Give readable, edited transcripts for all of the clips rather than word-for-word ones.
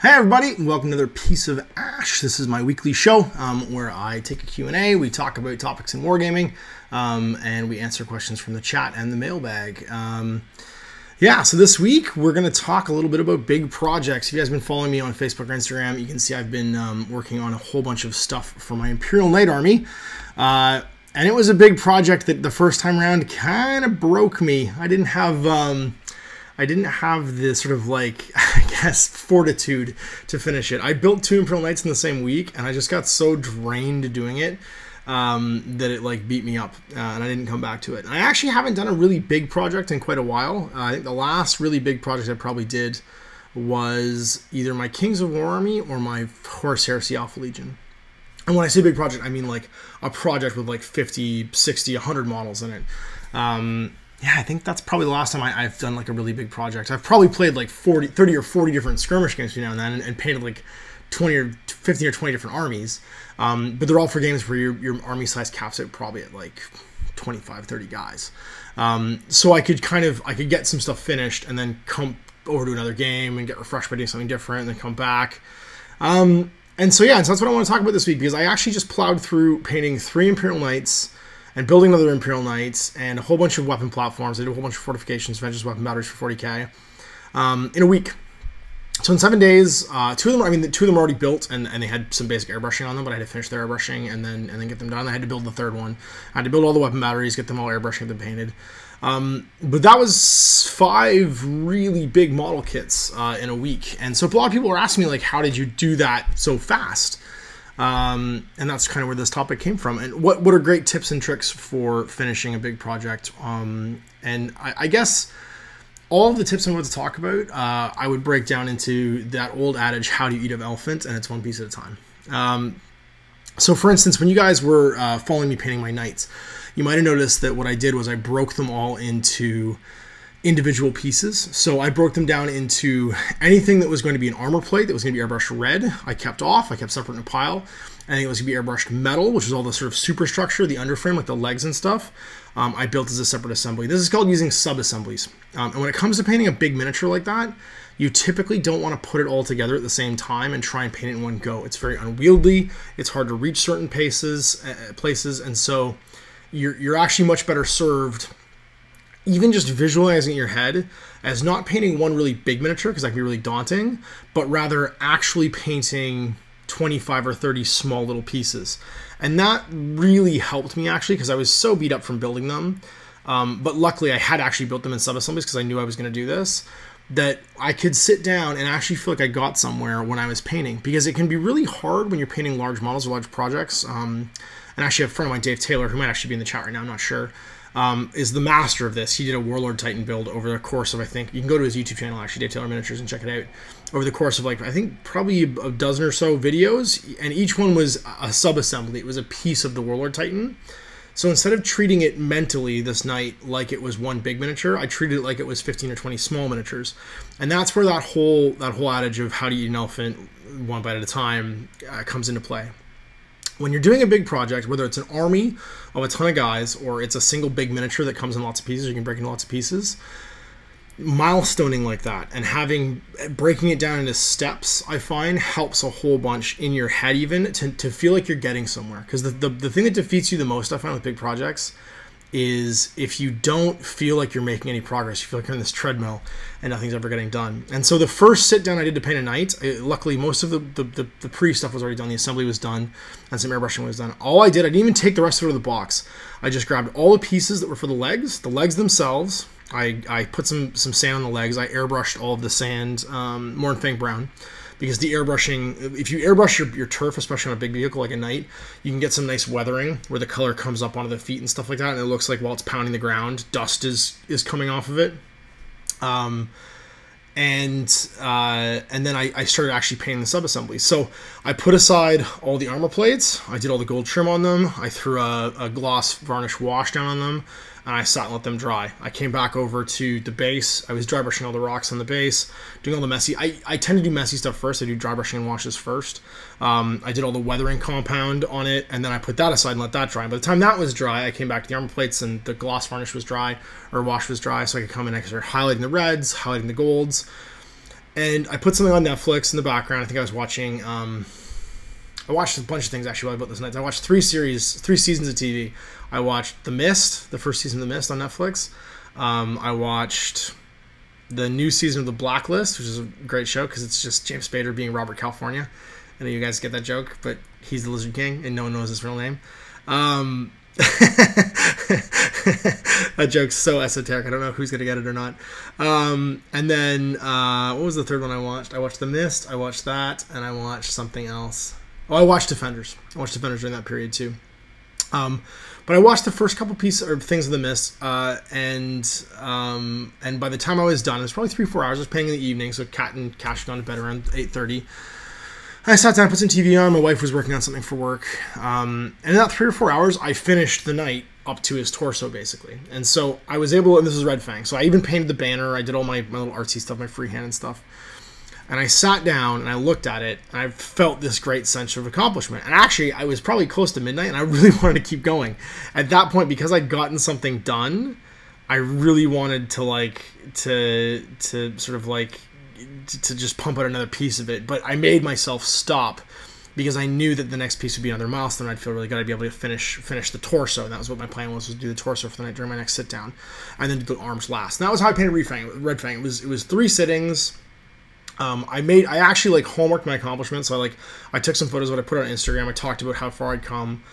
Hey everybody, and welcome to another piece of Ash. This is my weekly show where I take a Q&A, we talk about topics in wargaming, and we answer questions from the chat and the mailbag. So this week we're going to talk a little bit about big projects. If you guys have been following me on Facebook or Instagram, you can see I've been working on a whole bunch of stuff for my Imperial Knight Army. And it was a big project that the first time around kind of broke me. I didn't have the sort of like, I guess, fortitude to finish it. I built 2 Imperial Knights in the same week, and I just got so drained doing it that it like beat me up, and I didn't come back to it. And I actually haven't done a really big project in quite a while. I think the last really big project I probably did was either my Kings of War army or my Horse Heresy Alpha Legion. And when I say big project, I mean like a project with like 50, 60, 100 models in it. Yeah, I think that's probably the last time I've done like a really big project. I've probably played like 30 or 40 different skirmish games between now and then, and painted like 20 or 15 or 20 different armies. But they're all for games where your army size caps out probably at like 25, 30 guys. So I could get some stuff finished and then come over to another game and get refreshed by doing something different and then come back. So that's what I want to talk about this week, because I actually just plowed through painting 3 Imperial Knights and building another Imperial Knights and a whole bunch of weapon platforms. I did a whole bunch of fortifications, Vengeance weapon batteries for 40k in a week. So in 7 days, 2 of them are already built, and they had some basic airbrushing on them, but I had to finish their airbrushing and then get them done. I had to build the third one. I had to build all the weapon batteries, get them all airbrushing, get them painted. But that was 5 really big model kits in a week. And so a lot of people were asking me, like, how did you do that so fast? And that's kind of where this topic came from. And what are great tips and tricks for finishing a big project? And I guess all of the tips I'm going to talk about, I would break down into that old adage, how do you eat an elephant? And it's one piece at a time. So for instance, when you guys were following me painting my knights, you might have noticed that what I did was I broke them all into individual pieces. So I broke them down into anything that was going to be an armor plate that was going to be airbrushed red. I kept separate in a pile. Anything that was going to be airbrushed metal, which was all the sort of superstructure, the underframe, like the legs and stuff, I built as a separate assembly. This is called using sub-assemblies. And when it comes to painting a big miniature like that, you typically don't want to put it all together at the same time and try and paint it in one go. It's very unwieldy. It's hard to reach certain places, and so you're actually much better served even just visualizing it in your head as not painting one really big miniature, because that can be really daunting, but rather actually painting 25 or 30 small little pieces. And that really helped me, actually, because I was so beat up from building them. But luckily I had actually built them in sub-assemblies because I knew I was going to do this, that I could sit down and actually feel like I got somewhere when I was painting, because it can be really hard when you're painting large models or large projects. And actually a friend of mine, Dave Taylor, who might actually be in the chat right now, I'm not sure, is the master of this. He did a Warlord Titan build over the course of, I think, you can go to his YouTube channel, actually, Dave Taylor Miniatures, and check it out. Over the course of, like, I think probably a dozen or so videos, and each one was a sub-assembly. It was a piece of the Warlord Titan. So instead of treating it mentally this night like it was one big miniature, I treated it like it was 15 or 20 small miniatures. And that's where that whole adage of how to eat an elephant one bite at a time comes into play. When you're doing a big project, whether it's an army of a ton of guys or it's a single big miniature that comes in lots of pieces, you can break into lots of pieces, milestoning like that and breaking it down into steps, I find, helps a whole bunch in your head, even to feel like you're getting somewhere. Because the thing that defeats you the most, I find, with big projects is if you don't feel like you're making any progress. You feel like you're on this treadmill and nothing's ever getting done. And so the first sit down I did to paint a knight, luckily most of the pre-stuff was already done. The assembly was done and some airbrushing was done. I didn't even take the rest out of the box. I just grabbed all the pieces that were for the legs themselves. I put some sand on the legs. I airbrushed all of the sand, more in Fang Brown. Because the airbrushing, if you airbrush your turf, especially on a big vehicle like a Knight, you can get some nice weathering where the color comes up onto the feet and stuff like that, and it looks like while it's pounding the ground, dust is coming off of it. And then I started actually painting the sub-assemblies. So I put aside all the armor plates, I did all the gold trim on them, I threw a gloss varnish wash down on them, and I sat and let them dry. I came back over to the base. I was dry brushing all the rocks on the base, doing all the messy. I tend to do messy stuff first. I do dry brushing and washes first. I did all the weathering compound on it, and then I put that aside and let that dry. And by the time that was dry, I came back to the armor plates, and the gloss varnish was dry, or wash was dry, so I could come in and I could start highlighting the reds, highlighting the golds. And I put something on Netflix in the background. I think I was watching, I watched a bunch of things actually while I built this night. I watched 3 seasons of TV. I watched The Mist, the first season of The Mist on Netflix. I watched the new season of The Blacklist, which is a great show because it's just James Spader being Robert California. I know you guys get that joke, but he's the Lizard King and no one knows his real name. That joke's so esoteric. I don't know who's going to get it or not. And then, what was the third one I watched? I watched The Mist, I watched that, and I watched something else. Oh, I watched Defenders. I watched Defenders during that period too. But I watched the first couple pieces or things of The Mist, and by the time I was done, it was probably 3-4 hours. I was playing in the evening, so Kat and Cash had gone to bed around 8:30. I sat down, put some TV on. My wife was working on something for work, and in that 3 or 4 hours, I finished the night up to his torso, basically. And so I was able, and this was Red Fang, so I even painted the banner. I did all my little artsy stuff, my freehand and stuff. And I sat down and I looked at it and I felt this great sense of accomplishment. And actually, I was probably close to midnight and I really wanted to keep going. At that point, because I'd gotten something done, I really wanted to just pump out another piece of it. But I made myself stop because I knew that the next piece would be another milestone. I'd feel really good. I'd be able to finish the torso. And that was what my plan was to do the torso for the night during my next sit down, and then do the arms last. And that was how I painted Red Fang. It was 3 sittings. I actually homeworked my accomplishments. So I took some photos of what I put on Instagram. I talked about how far I'd come.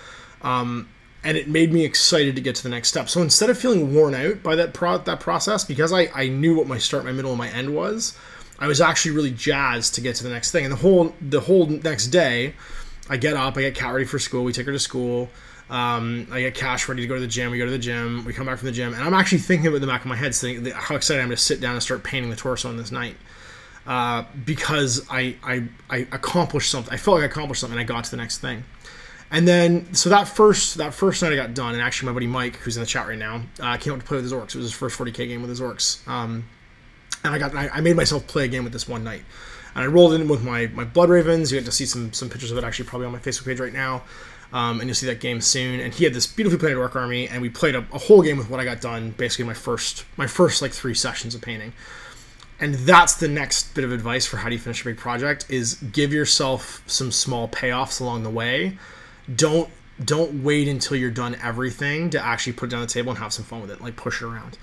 And it made me excited to get to the next step. So instead of feeling worn out by that process, because I knew what my start, my middle, and my end was, I was actually really jazzed to get to the next thing. And the whole next day, I get up, I get Kat ready for school, we take her to school, I get Cash ready to go to the gym, we go to the gym, we come back from the gym, and I'm actually thinking about in the back of my head, saying how excited I am to sit down and start painting the torso on this night. Because I accomplished something. I felt like I accomplished something and I got to the next thing. And then, so that first night I got done, and actually my buddy Mike, who's in the chat right now, came up to play with his orcs. It was his first 40k game with his orcs. And I made myself play a game with this one night. And I rolled in with my Blood Ravens. You get to see some pictures of it actually probably on my Facebook page right now. And you'll see that game soon. And he had this beautifully painted orc army, and we played a whole game with what I got done, basically my first 3 sessions of painting. And that's the next bit of advice for how do you finish a big project, is give yourself some small payoffs along the way. Don't wait until you're done everything to actually put it down the table and have some fun with it, push it around.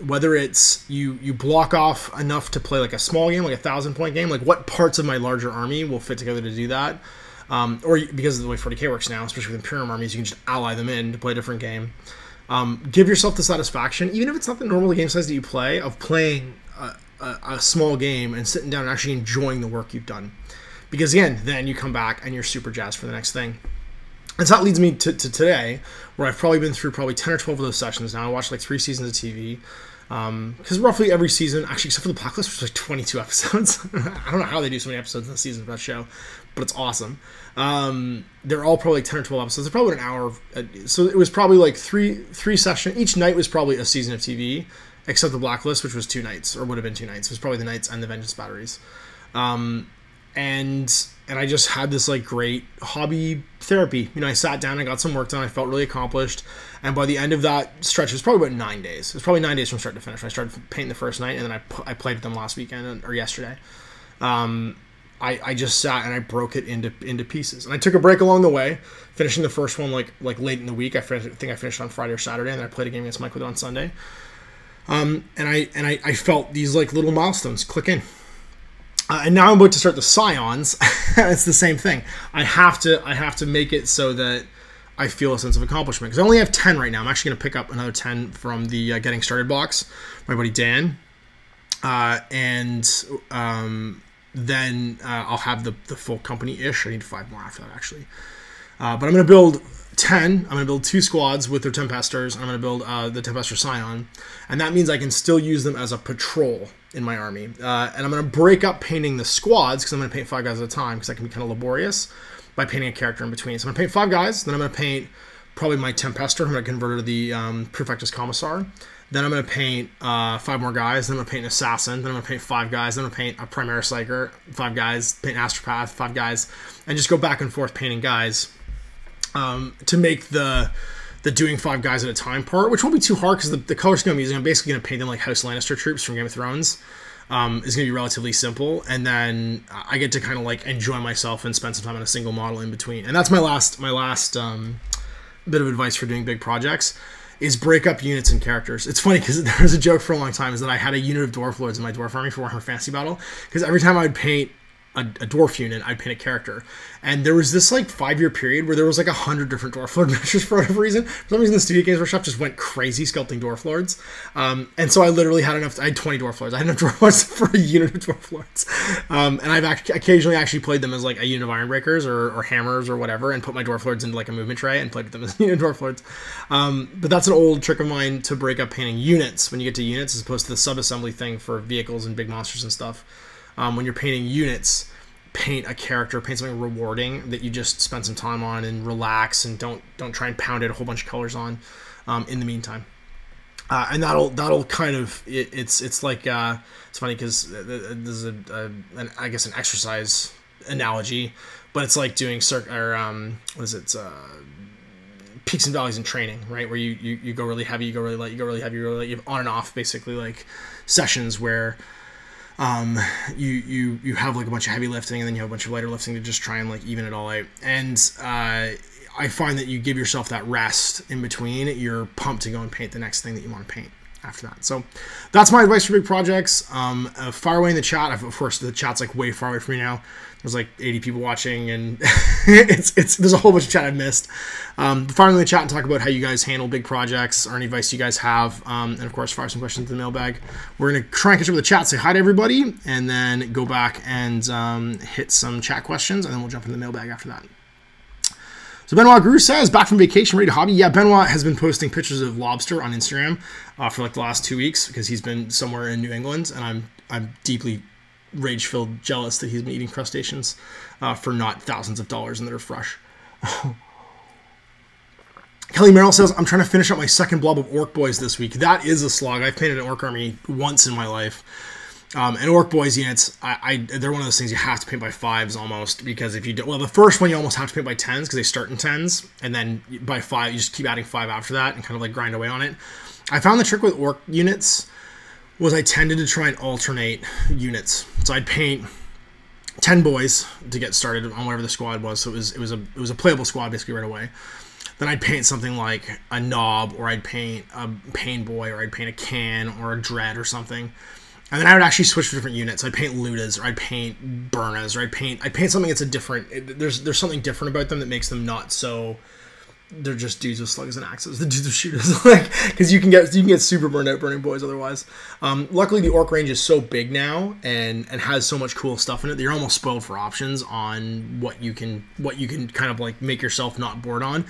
Whether it's you block off enough to play a small game, a 1,000-point game, what parts of my larger army will fit together to do that. Or because of the way 40k works now, especially with Imperium armies, you can just ally them in to play a different game. Give yourself the satisfaction, even if it's not the normal game size that you play, of playing a small game and sitting down and actually enjoying the work you've done. Because again, then you come back and you're super jazzed for the next thing. And so that leads me to today, where I've probably been through 10 or 12 of those sessions now. I watched 3 seasons of TV. Because roughly every season, actually except for the Blacklist, which was 22 episodes. I don't know how they do so many episodes in a season for that show, but it's awesome. They're all probably 10 or 12 episodes. They're probably an hour. So it was probably three sessions. Each night was probably a season of TV, except the Blacklist, which was 2 nights, or would have been 2 nights. It was probably the nights and the Vengeance Batteries. And I just had this great hobby therapy. I sat down, I got some work done, I felt really accomplished. And by the end of that stretch, it was probably about 9 days. It was probably 9 days from start to finish. I started painting the first night, and then I played with them last weekend or yesterday. I just sat and I broke it into pieces. And I took a break along the way, finishing the first one late in the week. I think I finished on Friday or Saturday, and then I played a game against Mike with it on Sunday. And I felt these little milestones click in. And now I'm about to start the Scions. It's the same thing. I have to make it so that I feel a sense of accomplishment. Because I only have 10 right now. I'm actually going to pick up another 10 from the Getting Started box. My buddy Dan. Then I'll have the full company-ish. I need 5 more after that, actually. But I'm going to build 10. I'm going to build 2 squads with their Tempesters. I'm going to build the Tempester Scion. And that means I can still use them as a patrol in my army. And I'm going to break up painting the squads, because I'm going to paint 5 guys at a time, because that can be kind of laborious, by painting a character in between. So I'm going to paint 5 guys. Then I'm going to paint probably my Tempester. I'm going to convert her to the Prefectus Commissar. Then I'm going to paint 5 more guys. Then I'm going to paint an Assassin. Then I'm going to paint 5 guys. Then I'm going to paint a Primaris Psyker, 5 guys. Paint Astropath, 5 guys. And just go back and forth painting guys to make the doing 5 guys at a time part, which won't be too hard because the color scheme I'm using, I'm basically going to paint them like House Lannister troops from Game of Thrones. is going to be relatively simple, and then I get to kind of like enjoy myself and spend some time on a single model in between. And that's my last bit of advice for doing big projects, is break up units and characters. It's funny because there was a joke for a long time is that I had a unit of Dwarf Lords in my Dwarf army for Warhammer Fantasy Battle, because every time I would paint a dwarf unit, I'd paint a character. And there was this like 5-year period where there was like 100 different Dwarf Lord miniatures for whatever reason. For some reason, the Studio Games Workshop just went crazy sculpting Dwarf Lords. And so I literally had enough, I had 20 Dwarf Lords. I had enough Dwarf Lords for a unit of Dwarf Lords. And I've occasionally actually played them as like a unit of Ironbreakers or Hammers or whatever, and put my Dwarf Lords into like a movement tray and played with them as a unit of Dwarf Lords. But that's an old trick of mine to break up painting units when you get to units, as opposed to the sub-assembly thing for vehicles and big monsters and stuff. When you're painting units, paint a character, paint something rewarding that you just spend some time on and relax, and don't try and pound it a whole bunch of colors on in the meantime. And that'll kind of, it's like it's funny because there's I guess an exercise analogy, but it's like doing peaks and valleys in training, right? Where you go really heavy, you go really light, you go really heavy, you go really light. You have on and off, basically, like sessions where you have like a bunch of heavy lifting, and then you have a bunch of lighter lifting to just try and like even it all out. And I find that you give yourself that rest in between, you're pumped to go and paint the next thing that you want to paint after that. So that's my advice for big projects. Fire away in the chat. Of course, the chat's like way far away from me now. There's like 80 people watching, and there's a whole bunch of chat I've missed. Fire in the chat and talk about how you guys handle big projects, or any advice you guys have. And of course, fire some questions in the mailbag. We're going to try and catch up with the chat, say hi to everybody, and then go back and hit some chat questions, and then we'll jump in the mailbag after that. So Benoit Gru says, back from vacation, ready to hobby. Yeah, Benoit has been posting pictures of lobster on Instagram for like the last 2 weeks, because he's been somewhere in New England, and I'm deeply rage-filled jealous that he's been eating crustaceans for not thousands of dollars and that are fresh. Kelly Merrill says, I'm trying to finish up my second blob of Orc Boys this week. That is a slog. I've painted an Orc army once in my life. And Orc Boys units, they're one of those things you have to paint by 5s almost, because if you do, well, the first one you almost have to paint by 10s because they start in 10s, and then by 5 you just keep adding 5 after that and kind of like grind away on it. I found the trick with Orc units was I tended to try and alternate units. So I'd paint 10 boys to get started on whatever the squad was. So it was a playable squad basically right away. Then I'd paint something like a Knob, or I'd paint a Pain Boy, or I'd paint a Can or a Dread or something. And then I would actually switch to different units. I'd paint Ludas, or I'd paint Burnas, or I'd paint something that's a different. There's something different about them that makes them not so. They're just dudes with slugs and axes. The dudes with shooters, like, because you can get super burned out burning boys otherwise. Luckily, the Orc range is so big now and has so much cool stuff in it that you're almost spoiled for options on what you can kind of like make yourself not bored on.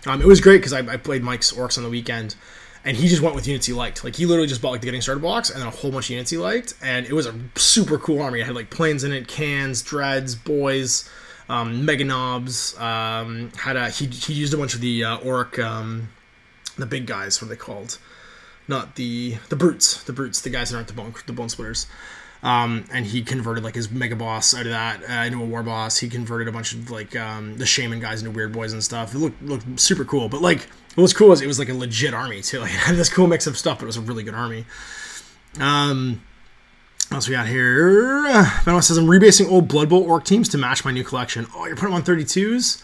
It was great because I played Mike's Orcs on the weekend, and he just went with units he liked. Like, he literally just bought like the getting started box and then a whole bunch of units he liked, and it was a super cool army. It had like planes in it, Cans, Dreads, Boys. Mega Knobs, he used a bunch of the Orc, the big guys, what are they called? Not the brutes, the guys that aren't the bone splitters. And he converted like his Mega Boss out of that into a War Boss. He converted a bunch of like the Shaman guys into Weird Boys and stuff. It looked super cool, but like what was cool was it was like a legit army too. Like, it had this cool mix of stuff, but it was a really good army. What else we got here? Benoit says, I'm rebasing old Blood Bowl Orc teams to match my new collection. Oh, you're putting them on 32s?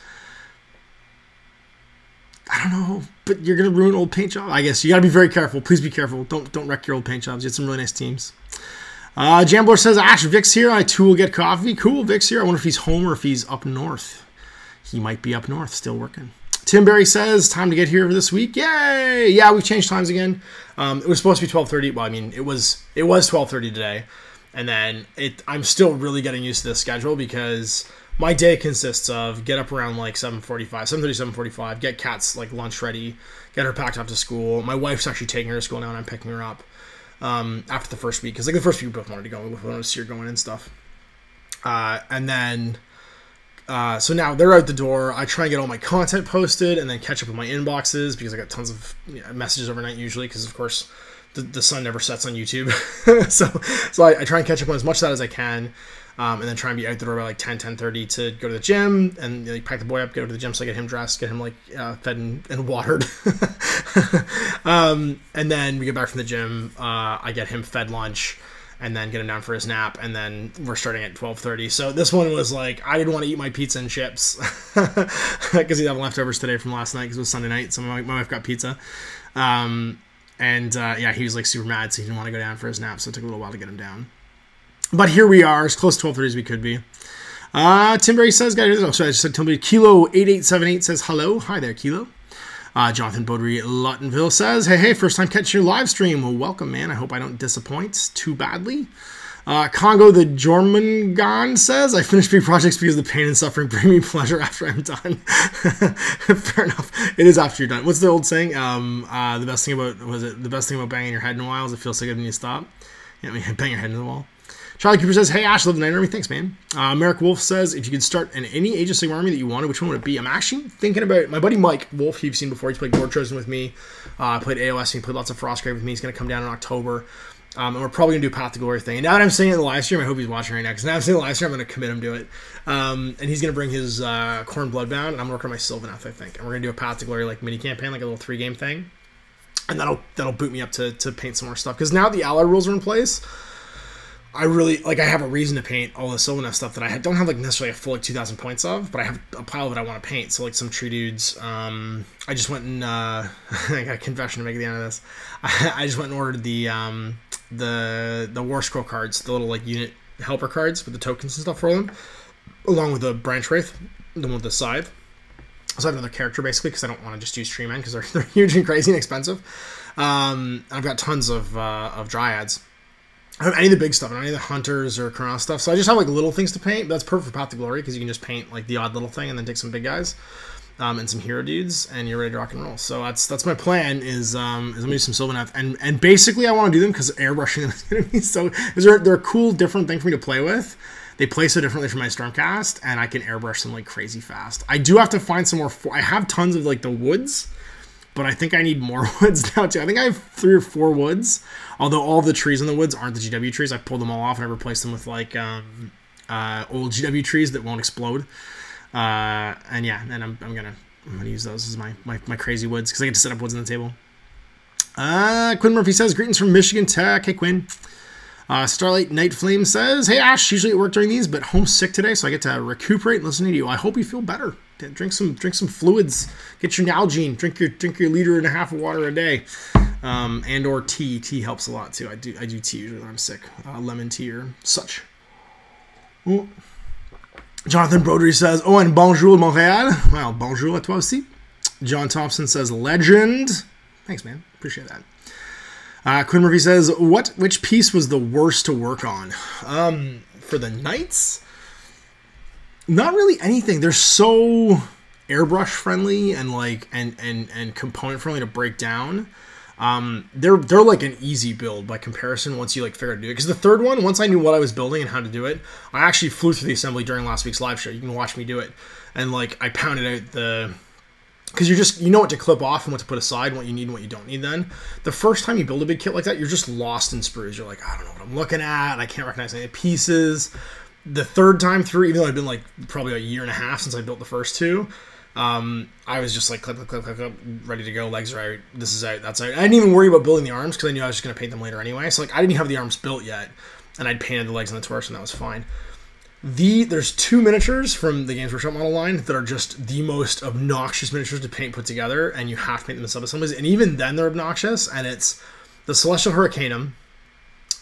I don't know, but you're going to ruin old paint jobs. I guess you got to be very careful. Please be careful. Don't wreck your old paint jobs. You had some really nice teams. Jambler says, Ash, Vic's here. I too will get coffee. Cool, Vic's here. I wonder if he's home or if he's up north. He might be up north, still working. Tim Berry says, time to get here this week. Yay! Yeah, we've changed times again. It was supposed to be 12:30. Well, I mean, it was 12:30 today. And then I'm still really getting used to this schedule because my day consists of get up around like 7:30, 7:45, get Kat's like lunch ready, get her packed up to school. My wife's actually taking her to school now, and I'm picking her up after the first week. Because like the first week we both wanted to go. We both wanted to see her going and stuff. And then... so now they're out the door. I try and get all my content posted and then catch up with my inboxes because I got tons of messages overnight usually because, of course, the sun never sets on YouTube. so I try and catch up on as much of that as I can and then try and be out the door by like 10:30 to go to the gym and pack the boy up, go to the gym so I get him dressed, get him like fed and watered. And then we get back from the gym. I get him fed lunch. and then get him down for his nap, and then we're starting at 12:30. So this one was like, I didn't want to eat my pizza and chips because he'd have leftovers today from last night because it was Sunday night, so my wife got pizza. Yeah, he was like super mad, so he didn't want to go down for his nap, so it took a little while to get him down. But here we are, as close to 12:30 as we could be. Timberry says, guys, oh, sorry, I just said Timberry. Kilo8878 says, hello. Hi there, Kilo. Jonathan Beaudry Luttonville says, hey, first time catching your live stream. Well, welcome, man. I hope I don't disappoint too badly. Congo the Jormangan says, I finished big projects because the pain and suffering bring me pleasure after I'm done. Fair enough. It is after you're done. What's the old saying? The best thing about banging your head in a while is it feels so good when you stop. Yeah, I mean, bang your head into the wall. Charlie Cooper says, hey, Ash, live the night army. Thanks, man. Merrick Wolf says, if you could start in any Age of Sigmar army that you wanted, which one would it be? I'm actually thinking about my buddy Mike Wolf. You've seen before. He's played Lord Chosen with me. Played AOS, and he played lots of Frostgrave with me. He's going to come down in October. And we're probably going to do Path to Glory thing. And now that I'm saying it in the live stream, I hope he's watching right now. Because now I'm saying it in the live stream, I'm going to commit him to it. And he's going to bring his Khorne Bloodbound, and I'm working on my Sylvaneth, I think. And we're going to do a Path to Glory like mini campaign, like a little 3-game thing. And that'll boot me up to paint some more stuff. Because now the ally rules are in place. I really, like, I have a reason to paint all the Sylvaneth stuff that I don't have, like, necessarily a full, like, 2,000 points of, but I have a pile of it I want to paint. So, like, some tree dudes. I just went and, I got a confession to make at the end of this. I just went and ordered the War Scroll cards, the little, like, unit helper cards with the tokens and stuff for them, along with the Branch Wraith, the one with the Scythe. So I have another character, basically, because I don't want to just use tree men, because they're huge and crazy and expensive. I've got tons of Dryads. I don't have any of the big stuff. I don't have any of the Hunters or Chronos stuff. So I just have, like, little things to paint. But that's perfect for Path to Glory, because you can just paint, like, the odd little thing and then take some big guys and some hero dudes, and you're ready to rock and roll. So that's my plan, is I'm going to do some Sylvaneth. And basically I want to do them because airbrushing them is going to be so... They're a cool, different thing for me to play with. They play so differently from my Stormcast, and I can airbrush them, like, crazy fast. I do have to find some more... I have tons of, like, the woods, but I think I need more woods now, too. I think I have 3 or 4 woods, although all of the trees in the woods aren't the GW trees. I pulled them all off, and I replaced them with, like, old GW trees that won't explode. And yeah, and I'm gonna use those as my crazy woods, because I get to set up woods on the table. Quinn Murphy says, greetings from Michigan Tech. Hey, Quinn. Starlight Night Flame says, hey, Ash, usually at work during these, but homesick today, so I get to recuperate and listen to you. I hope you feel better. Drink some fluids. Get your Nalgene. Drink your 1.5 liters of water a day, and or tea. Tea helps a lot too. I do tea usually when I'm sick. Lemon tea or such. Ooh. Jonathan Brodry says, oh, and bonjour Montréal. Well, bonjour à toi aussi. John Thompson says, legend. Thanks, man. Appreciate that. Quinn Murphy says, which piece was the worst to work on? For the Knights? Not really anything. They're so airbrush friendly and like and component friendly to break down. They're like an easy build by comparison once you like figure out how to do it. Because the third one, once I knew what I was building and how to do it, I actually flew through the assembly during last week's live show. You can watch me do it. And like I pounded out the... Because you know what to clip off and what to put aside, what you need and what you don't need then. The first time you build a big kit like that, you're just lost in sprues. You're like, I don't know what I'm looking at. I can't recognize any pieces. The third time through, even though I'd been like probably a year and a half since I built the first two, I was just like clip, ready to go. Legs are out. This is out. That's out. I didn't even worry about building the arms because I knew I was just going to paint them later anyway. So like I didn't have the arms built yet, and I'd painted the legs and the torso, and that was fine. There's 2 miniatures from the Games Workshop model line that are just the most obnoxious miniatures to paint put together, and you have to paint them in sub-assemblies, and even then they're obnoxious. And it's the Celestial Hurricanum,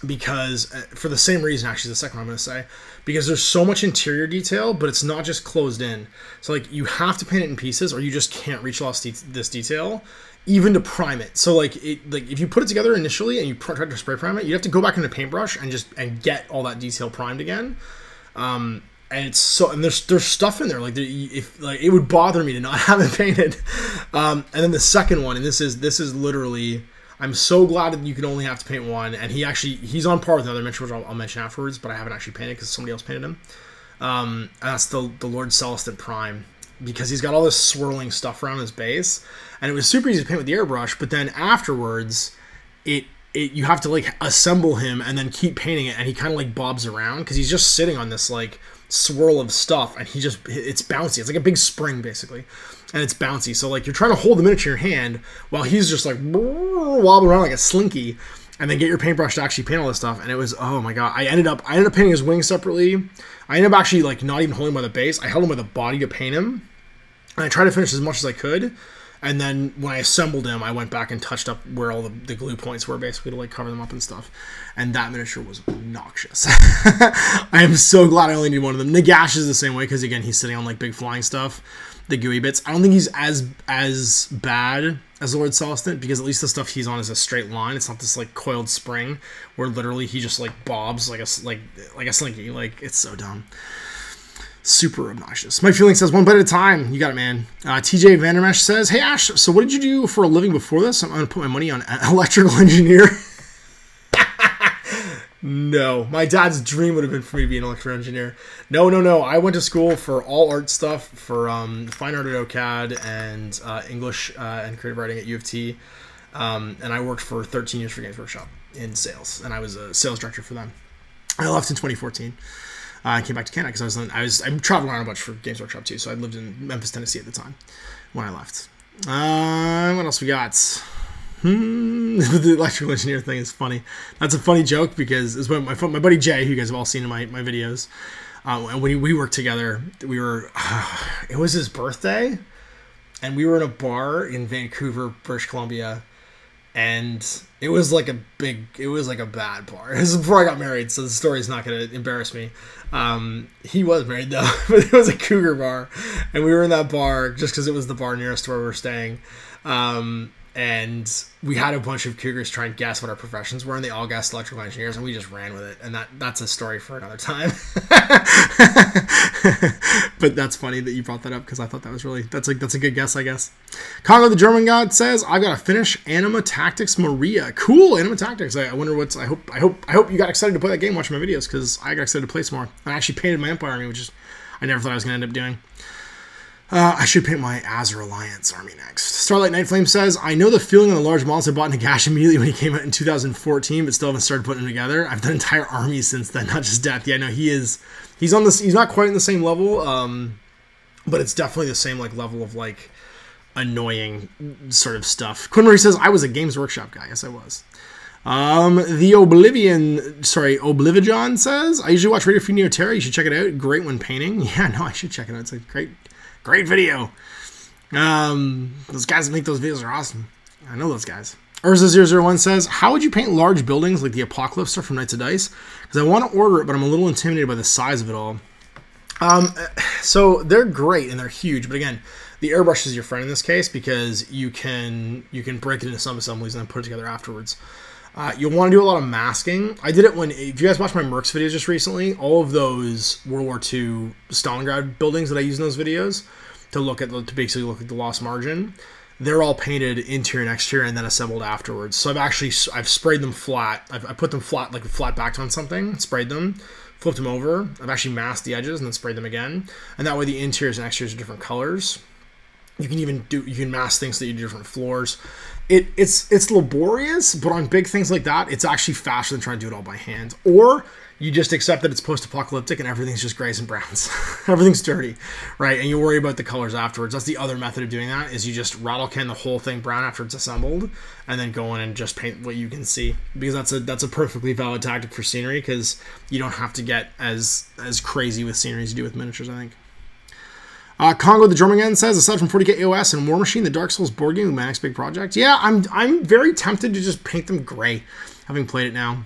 because for the same reason, actually, the second one I'm going to say, because there's so much interior detail, but it's not just closed in. So like you have to paint it in pieces, or you just can't reach all this detail, even to prime it. So like if you put it together initially and you try to spray prime it, you have to go back into paintbrush and get all that detail primed again. And it's so, and there's stuff in there like it would bother me to not have it painted. And then the second one, and this is literally, I'm so glad that you can only have to paint one, and he's on par with another miniature, which I'll mention afterwards, but I haven't actually painted because somebody else painted him. And that's the Lord Celestin Prime, because he's got all this swirling stuff around his base, and it was super easy to paint with the airbrush, but then afterwards you have to like assemble him and then keep painting it, and he kind of like bobs around because he's just sitting on this like swirl of stuff, and it's bouncy. It's like a big spring basically, and it's bouncy. So like you're trying to hold the miniature in your hand while he's just like wobbling around like a slinky, and then get your paintbrush to actually paint all this stuff. And it was, oh my god, I ended up painting his wings separately. I ended up actually like not even holding him by the base. I held him by the body to paint him, and I tried to finish as much as I could. And then when I assembled him, I went back and touched up where all the glue points were, basically to like cover them up and stuff. And that miniature was obnoxious. I am so glad I only need one of them. Nagash is the same way, because again, he's sitting on like big flying stuff, the gooey bits. I don't think he's as bad as the Lord Celestant, because at least the stuff he's on is a straight line. It's not this like coiled spring where literally he just like bobs like a slinky. Like, it's so dumb. Super obnoxious. My feeling says, one bite at a time. You got it, man. TJ Vandermesh says, hey, Ash, so what did you do for a living before this? I'm going to put my money on electrical engineer. No. My dad's dream would have been for me to be an electrical engineer. No. I went to school for all art stuff, for fine art at OCAD and English and creative writing at U of T. And I worked for 13 years for Games Workshop in sales, and I was a sales director for them. I left in 2014. I came back to Canada because I'm traveling around a bunch for Games Workshop too. So I lived in Memphis, Tennessee at the time when I left. What else we got? The electrical engineer thing is funny. That's a funny joke because it's when my buddy Jay, who you guys have all seen in my videos, and when we worked together, we were. It was his birthday, and we were in a bar in Vancouver, British Columbia. And it was like a bad bar. This is before I got married, so the story's not going to embarrass me. He was married though, but it was a cougar bar. And we were in that bar just because it was the bar nearest to where we were staying. And we had a bunch of cougars try and guess what our professions were, and they all guessed electrical engineers, and we just ran with it. And that's a story for another time. But that's funny that you brought that up, because I thought that was that's a good guess, I guess. Congo the German God says, I've got to finish Anima Tactics Maria. Cool, Anima Tactics. I wonder what's. I hope you got excited to play that game watching my videos, because I got excited to play some more. I actually painted my Empire army, which is I never thought I was going to end up doing. I should paint my Azure Alliance army next. Starlight Nightflame says, I know the feeling on the large models I bought Nagash immediately when he came out in 2014, but still haven't started putting them together. I've done entire armies since then, not just Death. Yeah, no, he's on this. He's not quite in the same level, but it's definitely the same like level of like annoying sort of stuff. Quinn Marie says, I was a Games Workshop guy. Yes, I was. The Oblivion says, I usually watch Radio Free Neoterra. You should check it out. Great when painting. Yeah, no, I should check it out. It's a great video. Those guys that make those videos are awesome. I know those guys. Urza001 says, how would you paint large buildings like the Apocalypse stuff from Knights of Dice? Because I want to order it, but I'm a little intimidated by the size of it all. So they're great and they're huge, but again, the airbrush is your friend in this case, because you can break it into sub-assemblies and then put it together afterwards. You'll want to do a lot of masking. I did it if you guys watched my Mercs videos just recently, all of those World War II Stalingrad buildings that I use in those videos to basically look at the lost margin, they're all painted interior and exterior and then assembled afterwards. So I've sprayed them flat. I put them flat, like flat backed on something, sprayed them, flipped them over. I've actually masked the edges and then sprayed them again. And that way the interiors and exteriors are different colors. You can mask things so that you do different floors. It's laborious, but on big things like that, it's actually faster than trying to do it all by hand. Or you just accept that it's post-apocalyptic and everything's just grays and browns. Everything's dirty, right? And you worry about the colors afterwards. That's the other method of doing that, is you just rattle can the whole thing brown after it's assembled, and then go in and just paint what you can see. Because that's a perfectly valid tactic for scenery, because you don't have to get as crazy with scenery as you do with miniatures, I think. Congo the German again says, aside from 40k AOS and War Machine, the Dark Souls board game, my next big project. Yeah, I'm very tempted to just paint them gray, having played it now.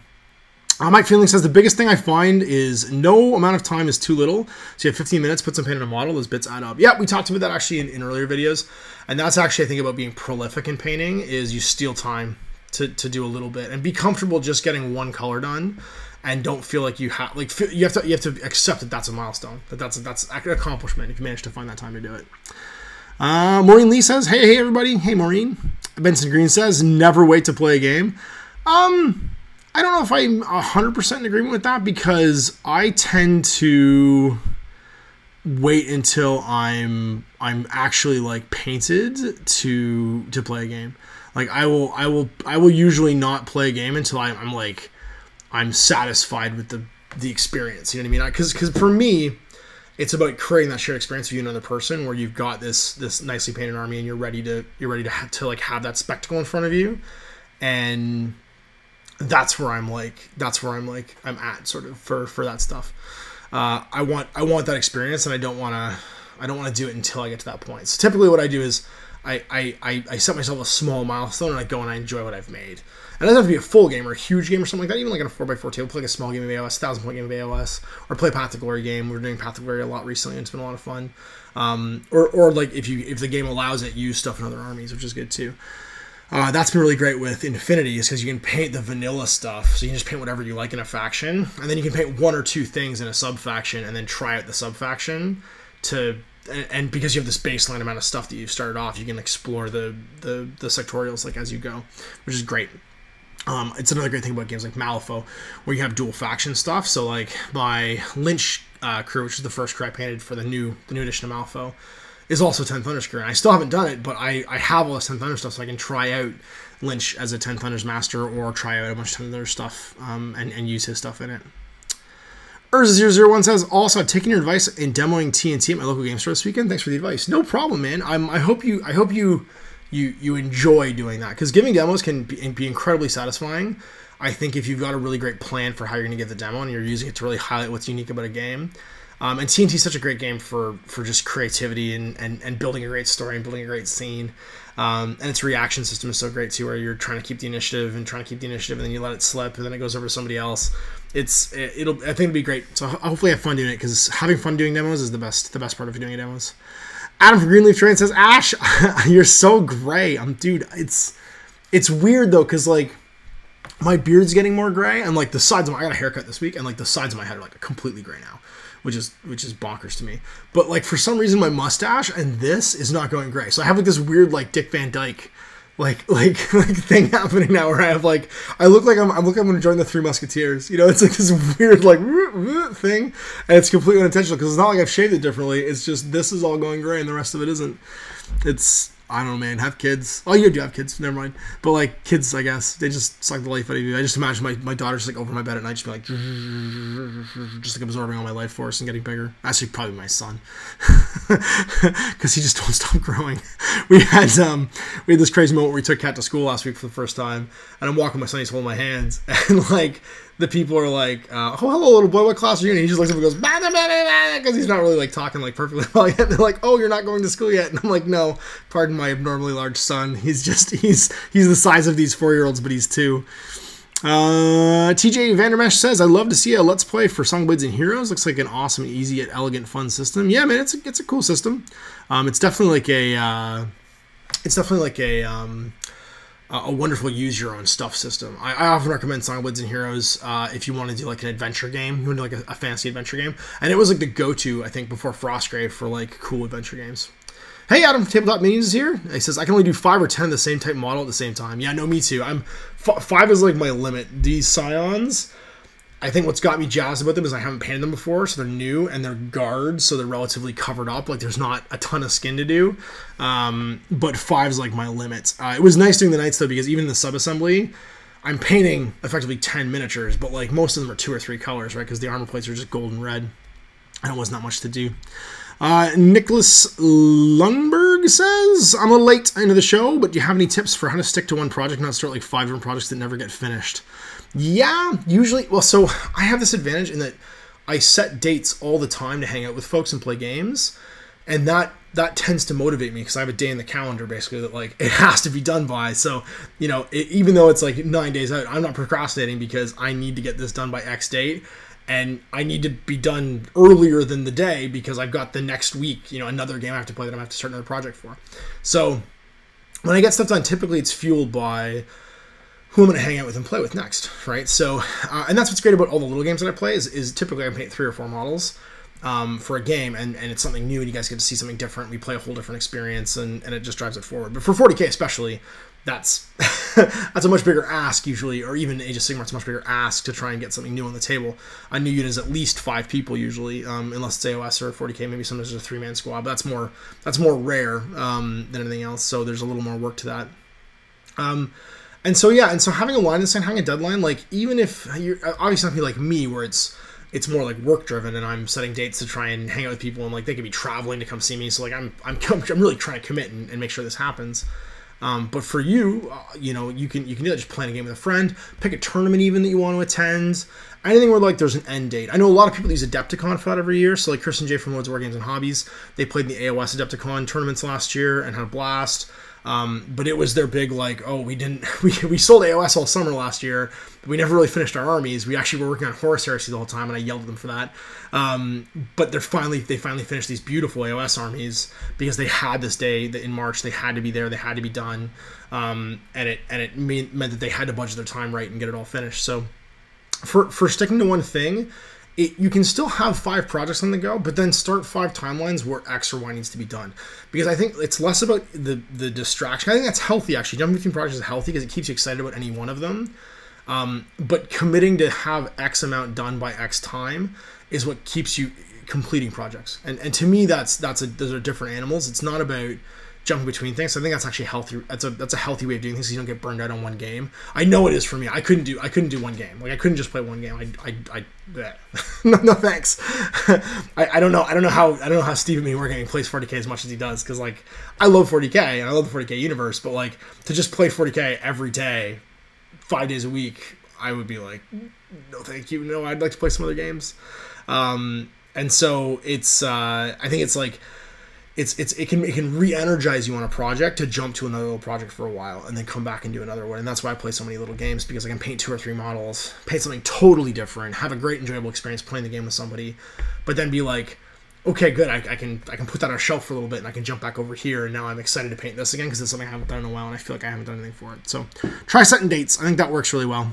Mike Feeling says, the biggest thing I find is no amount of time is too little. So you have 15 minutes, put some paint on a model, those bits add up. Yeah, we talked about that actually in earlier videos. And that's actually, I think, about being prolific in painting, is you steal time to do a little bit. And be comfortable just getting one color done. And don't feel like you have, you have to accept that that's a milestone. That's an accomplishment if you manage to find that time to do it. Maureen Lee says, hey everybody. Hey Maureen. Benson Green says, never wait to play a game. I don't know if I'm 100% in agreement with that, because I tend to wait until I'm actually like painted to play a game. Like I will usually not play a game until I'm satisfied with the experience. You know what I mean? Because for me, it's about creating that shared experience with you and another person, where you've got this nicely painted army and you're ready to have that spectacle in front of you. And that's where I'm at sort of for that stuff. I want that experience, and I don't want to do it until I get to that point. So typically what I do is I set myself a small milestone, and I go and I enjoy what I've made. And it doesn't have to be a full game or a huge game or something like that. Even like in a 4x4 table, play like a small game of AOS, 1,000-point game of AOS, or play a Path to Glory game. We're doing Path to Glory a lot recently, and it's been a lot of fun. Or like if the game allows it, use stuff in other armies, which is good too. That's been really great with Infinity, is because you can paint the vanilla stuff. So you can just paint whatever you like in a faction, and then you can paint one or two things in a sub-faction, and then try out the sub-faction and because you have this baseline amount of stuff that you've started off, you can explore the sectorials like as you go, which is great. It's another great thing about games like Malifaux, where you have dual faction stuff. So like my Lynch crew, which is the first crew I painted for the new edition of Malifaux, is also 10 Thunders crew. And I still haven't done it, but I have all this 10 Thunders stuff, so I can try out Lynch as a 10 Thunders master, or try out a bunch of 10 Thunders stuff and use his stuff in it. Urza001 says, also, taking your advice in demoing TNT at my local game store this weekend. Thanks for the advice. No problem, man. I hope you enjoy doing that, because giving demos can be incredibly satisfying. I think if you've got a really great plan for how you're going to give the demo, and you're using it to really highlight what's unique about a game. And TNT is such a great game for just creativity and building a great story and building a great scene. And its reaction system is so great too, where you're trying to keep the initiative and then you let it slip, and then it goes over to somebody else. I think it'll be great. So hopefully I have fun doing it, because having fun doing demos is the best part of doing demos. Adam from Greenleaf Train says, Ash, you're so gray. Dude, it's weird though, because like my beard's getting more gray, and like the sides of I got a haircut this week, and like the sides of my head are like completely gray now, which is bonkers to me. But like for some reason my mustache and this is not going gray, so I have like this weird like Dick Van Dyke like thing happening now, where I have like I look like I'm going to join the Three Musketeers. You know, it's like this weird like thing, and it's completely unintentional, because it's not like I've shaved it differently. It's just this is all going gray and the rest of it isn't. It's I don't know, man. Have kids. Oh, you do have kids. Never mind. But like kids, I guess they just suck the life out of you. I just imagine my daughter's like over my bed at night, just be like, just like absorbing all my life force and getting bigger. Actually, probably my son, because he just won't stop growing. We had this crazy moment where we took Kat to school last week for the first time, and I'm walking my son, he's holding my hands, and like the people are like, oh, hello, little boy, what class are you in? And he just looks up and goes, because he's not really like talking like perfectly well yet. And they're like, oh, you're not going to school yet? And I'm like, no, pardon my abnormally large son. He's the size of these 4-year-olds, but he's 2. TJ Vandermesh says, I love to see a Let's Play for Songbirds and Heroes. Looks like an awesome, easy yet elegant, fun system. Yeah, man, it's a cool system. It's definitely like a wonderful use your own stuff system. I often recommend Songbirds and Heroes if you want to do like an adventure game. You want to do like a fantasy adventure game. And it was like the go-to, I think, before Frostgrave for like cool adventure games. Hey, Adam from Tabletop Minis is here. He says, I can only do 5 or 10 of the same type model at the same time. Yeah, no, me too. 5 is like my limit. These Scions, I think what's got me jazzed about them is I haven't painted them before, so they're new, and they're guards, so they're relatively covered up. Like, there's not a ton of skin to do, but 5 is like my limit. It was nice doing the Knights, though, because even in the sub-assembly, I'm painting effectively 10 miniatures, but like most of them are 2 or 3 colors, right, because the armor plates are just gold and red, and it was not much to do. Nicholas Lundberg says, I'm a little late into the show, but do you have any tips for how to stick to one project, not start like 5 different projects that never get finished? Yeah, usually, well, so I have this advantage in that I set dates all the time to hang out with folks and play games, and that tends to motivate me, because I have a day in the calendar, basically, that like it has to be done by. So, you know, even though it's like 9 days out, I'm not procrastinating, because I need to get this done by X date. And I need to be done earlier than the day, because I've got the next week, you know, another game I have to play that I have to start another project for. So when I get stuff done, typically it's fueled by who I'm going to hang out with and play with next, right? So, and that's what's great about all the little games that I play is typically I paint 3 or 4 models for a game, and it's something new, and you guys get to see something different. We play a whole different experience, and it just drives it forward. But for 40K especially, that's a much bigger ask usually, or even Age of Sigmar, it's a much bigger ask to try and get something new on the table. A new unit is at least 5 people usually, unless it's AOS or 40K, maybe sometimes there's a 3-man squad, but that's more rare than anything else, so there's a little more work to that. And so yeah, and so having a line in the sand, having a deadline, like even if you're obviously not like me, where it's more like work driven, and I'm setting dates to try and hang out with people, and like they could be traveling to come see me, so like I'm really trying to commit and make sure this happens. But for you, you know, you can do that, just playing a game with a friend, pick a tournament even that you want to attend, anything where like there's an end date. I know a lot of people use Adepticon for that every year. So like Chris and Jay from Loads of War Games and Hobbies, they played in the AOS Adepticon tournaments last year and had a blast. But it was their big like, oh, we sold AOS all summer last year, but we never really finished our armies. We actually were working on Horus Heresy the whole time, and I yelled at them for that. But they finally finished these beautiful AOS armies because they had this day that in March they had to be there, they had to be done, and it meant that they had to budget their time right and get it all finished. So for sticking to one thing, you can still have 5 projects on the go, but then start 5 timelines where X or Y needs to be done. Because I think it's less about the distraction. I think that's healthy, actually. Jumping between projects is healthy because it keeps you excited about any one of them. But committing to have X amount done by X time is what keeps you completing projects. And to me, those are different animals. It's not about jumping between things. So I think that's actually healthy. That's a healthy way of doing things. So you don't get burned out on one game. I know it is for me. I couldn't do one game. Like I couldn't just play one game. No thanks. I don't know how Steve Me Wargaming plays 40K as much as he does, because like I love 40K and I love the 40K universe, but like to just play 40K every day, 5 days a week, I would be like, no thank you. No, I'd like to play some other games. And so it's I think it's like it can re-energize you on a project to jump to another little project for a while and then come back and do another one. And that's why I play so many little games, because I can paint 2 or 3 models, paint something totally different, have a great enjoyable experience playing the game with somebody, but then be like, okay, good, I can put that on a shelf for a little bit and I can jump back over here, and now I'm excited to paint this again because it's something I haven't done in a while and I feel like I haven't done anything for it. So try setting dates. I think that works really well.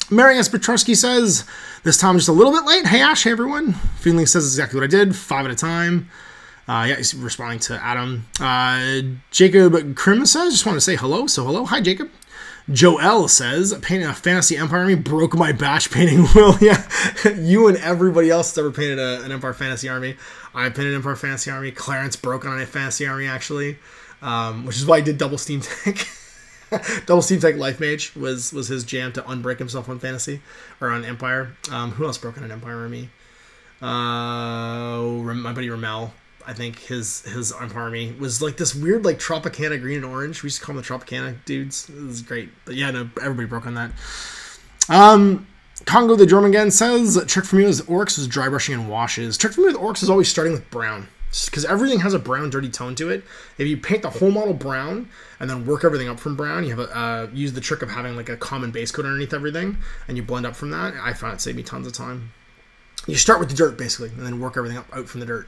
Mary S. Petruski says, this time just a little bit late. Hey Ash, hey everyone. Feeling says exactly what I did, 5 at a time. Yeah, he's responding to Adam. Jacob Krim says, just want to say hello. So hello. Hi, Jacob. Joel says, painting a Fantasy Empire army broke my batch painting will. Yeah, you and everybody else that's ever painted an Empire Fantasy army. I painted an Empire Fantasy army. Clarence broke on a Fantasy army, actually, which is why I did double Steam Tank. Double Steam Tank Life Mage was his jam to unbreak himself on Fantasy, or on Empire. Who else broke on an Empire army? My buddy Ramel. I think his army was like this weird like Tropicana green and orange. We used to call them the Tropicana dudes. It was great. But yeah, no, everybody broke on that. Congo the German again says, trick for me with orcs is dry brushing and washes. Trick for me with orcs is always starting with brown, because everything has a brown dirty tone to it. If you paint the whole model brown and then work everything up from brown, you have use the trick of having like a common base coat underneath everything, and you blend up from that. I found it saved me tons of time. You start with the dirt basically, and then work everything out from the dirt.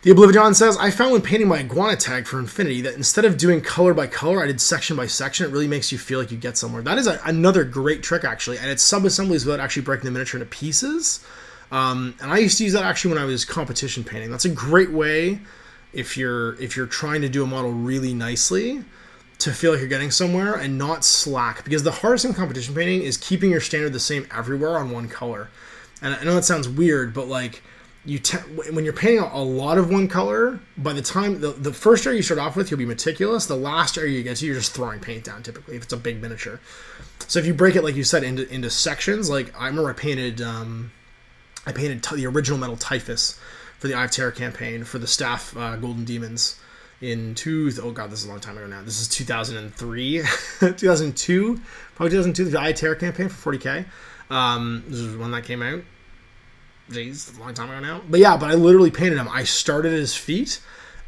The Oblivion says, I found when painting my iguana tag for Infinity that instead of doing color by color, I did section by section. It really makes you feel like you get somewhere. That is another great trick, actually, and it's sub-assemblies without actually breaking the miniature into pieces. And I used to use that actually when I was competition painting. That's a great way, if you're trying to do a model really nicely, to feel like you're getting somewhere and not slack. Because the hardest thing in competition painting is keeping your standard the same everywhere on one color. And I know that sounds weird, but like, when you're painting a lot of one color, by the time the first area you start off with, you'll be meticulous. The last area you get to, you're just throwing paint down typically if it's a big miniature. So if you break it, like you said, into sections, like I remember I painted the original metal Typhus for the Eye of Terror campaign for the staff Golden Demons in oh god, this is a long time ago now. This is 2003, 2002, probably 2002. The Eye of Terror campaign for 40K. This was when that came out. Jeez, a long time ago now. But yeah, I literally painted him. I started at his feet,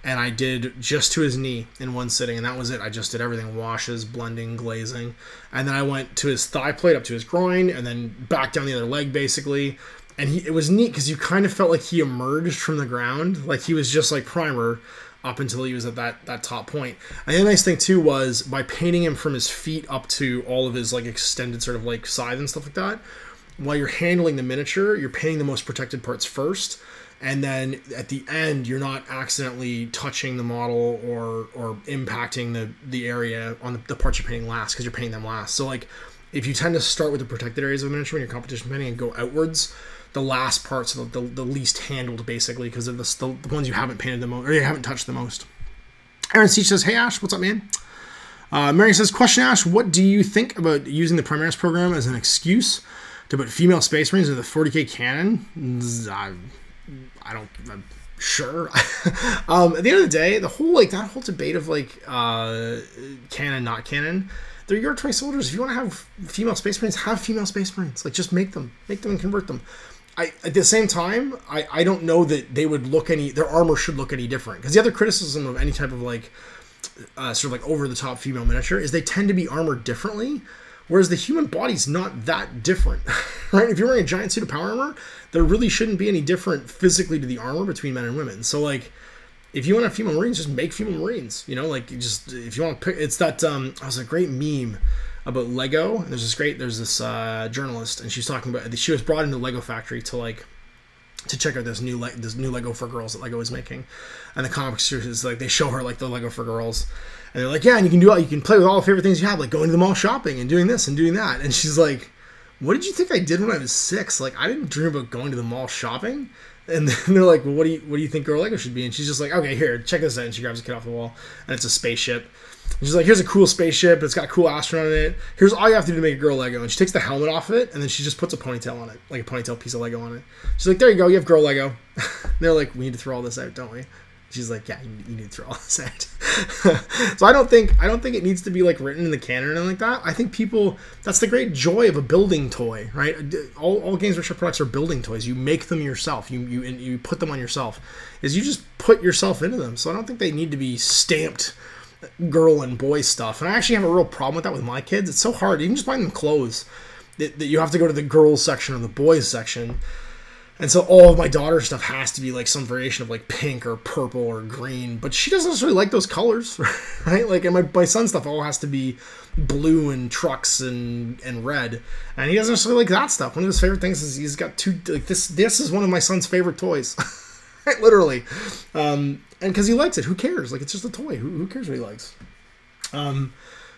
and I did just to his knee in one sitting, and that was it. I just did everything, washes, blending, glazing, and then I went to his thigh plate up to his groin, and then back down the other leg, basically. And it was neat, because you kind of felt like he emerged from the ground, like he was just like primer up until he was at that top point. And the nice thing, too, was by painting him from his feet up to all of his like extended sort of like scythe and stuff like that, while you're handling the miniature, you're painting the most protected parts first, and then at the end, you're not accidentally touching the model or impacting the area on the parts you're painting last, because you're painting them last. So like, if you tend to start with the protected areas of a miniature when you're competition painting and go outwards, the last parts are the least handled, basically, because they're the ones you haven't painted the most, or you haven't touched the most. Aaron Seach says, hey Ash, what's up, man? Mary says, question Ash, what do you think about using the Primaris program as an excuse to put female space marines into the 40K canon? I don't. Sure. At the end of the day, the whole like that whole debate of like canon, not canon, they're your toy soldiers. If you want to have female space marines, have female space marines. Like just make them and convert them. At the same time, I don't know that they would look their armor should look any different, because the other criticism of any type of like sort of like over the top female miniature is they tend to be armored differently. Whereas the human body's not that different, right? If you're wearing a giant suit of power armor, there really shouldn't be any different physically to the armor between men and women. So, like, if you want to have female marines, just make female marines. You know, like, just if you want to pick, it's that. It was a great meme about Lego. And there's this journalist, and she's talking about. She was brought into the Lego factory to check out this new Lego for girls that Lego is making, and the comics is like they show her like the Lego for girls. And they're like, yeah, and you can play with all the favorite things you have, like going to the mall shopping and doing this and doing that. And she's like, what did you think I did when I was 6? Like, I didn't dream about going to the mall shopping. And then they're like, well, what do you think Girl Lego should be? And she's just like, okay, here, check this out. And she grabs a kid off the wall, and it's a spaceship. And she's like, here's a cool spaceship. It's got a cool astronaut in it. Here's all you have to do to make a Girl Lego. And she takes the helmet off of it, and then she just puts a ponytail on it, like a ponytail piece of Lego on it. She's like, there you go, you have Girl Lego. They're like, we need to throw all this out, don't we? She's like, yeah, you need to throw all this out. So I don't think it needs to be like written in the canon or anything like that. I think that's the great joy of a building toy, right? All Games Workshop products are building toys. You make them yourself. You put them on yourself. You just put yourself into them. So I don't think they need to be stamped girl and boy stuff. And I actually have a real problem with that with my kids. It's so hard, even just buying them clothes, that you have to go to the girls section or the boys section. And so all of my daughter's stuff has to be like some variation of like pink or purple or green, but she doesn't necessarily like those colors, right? Like, and my son's stuff all has to be blue and trucks and red, and he doesn't necessarily like that stuff. One of his favorite things is he's got two, like this is one of my son's favorite toys, right? Literally, and because he likes it, who cares? Like, it's just a toy. Who cares what he likes?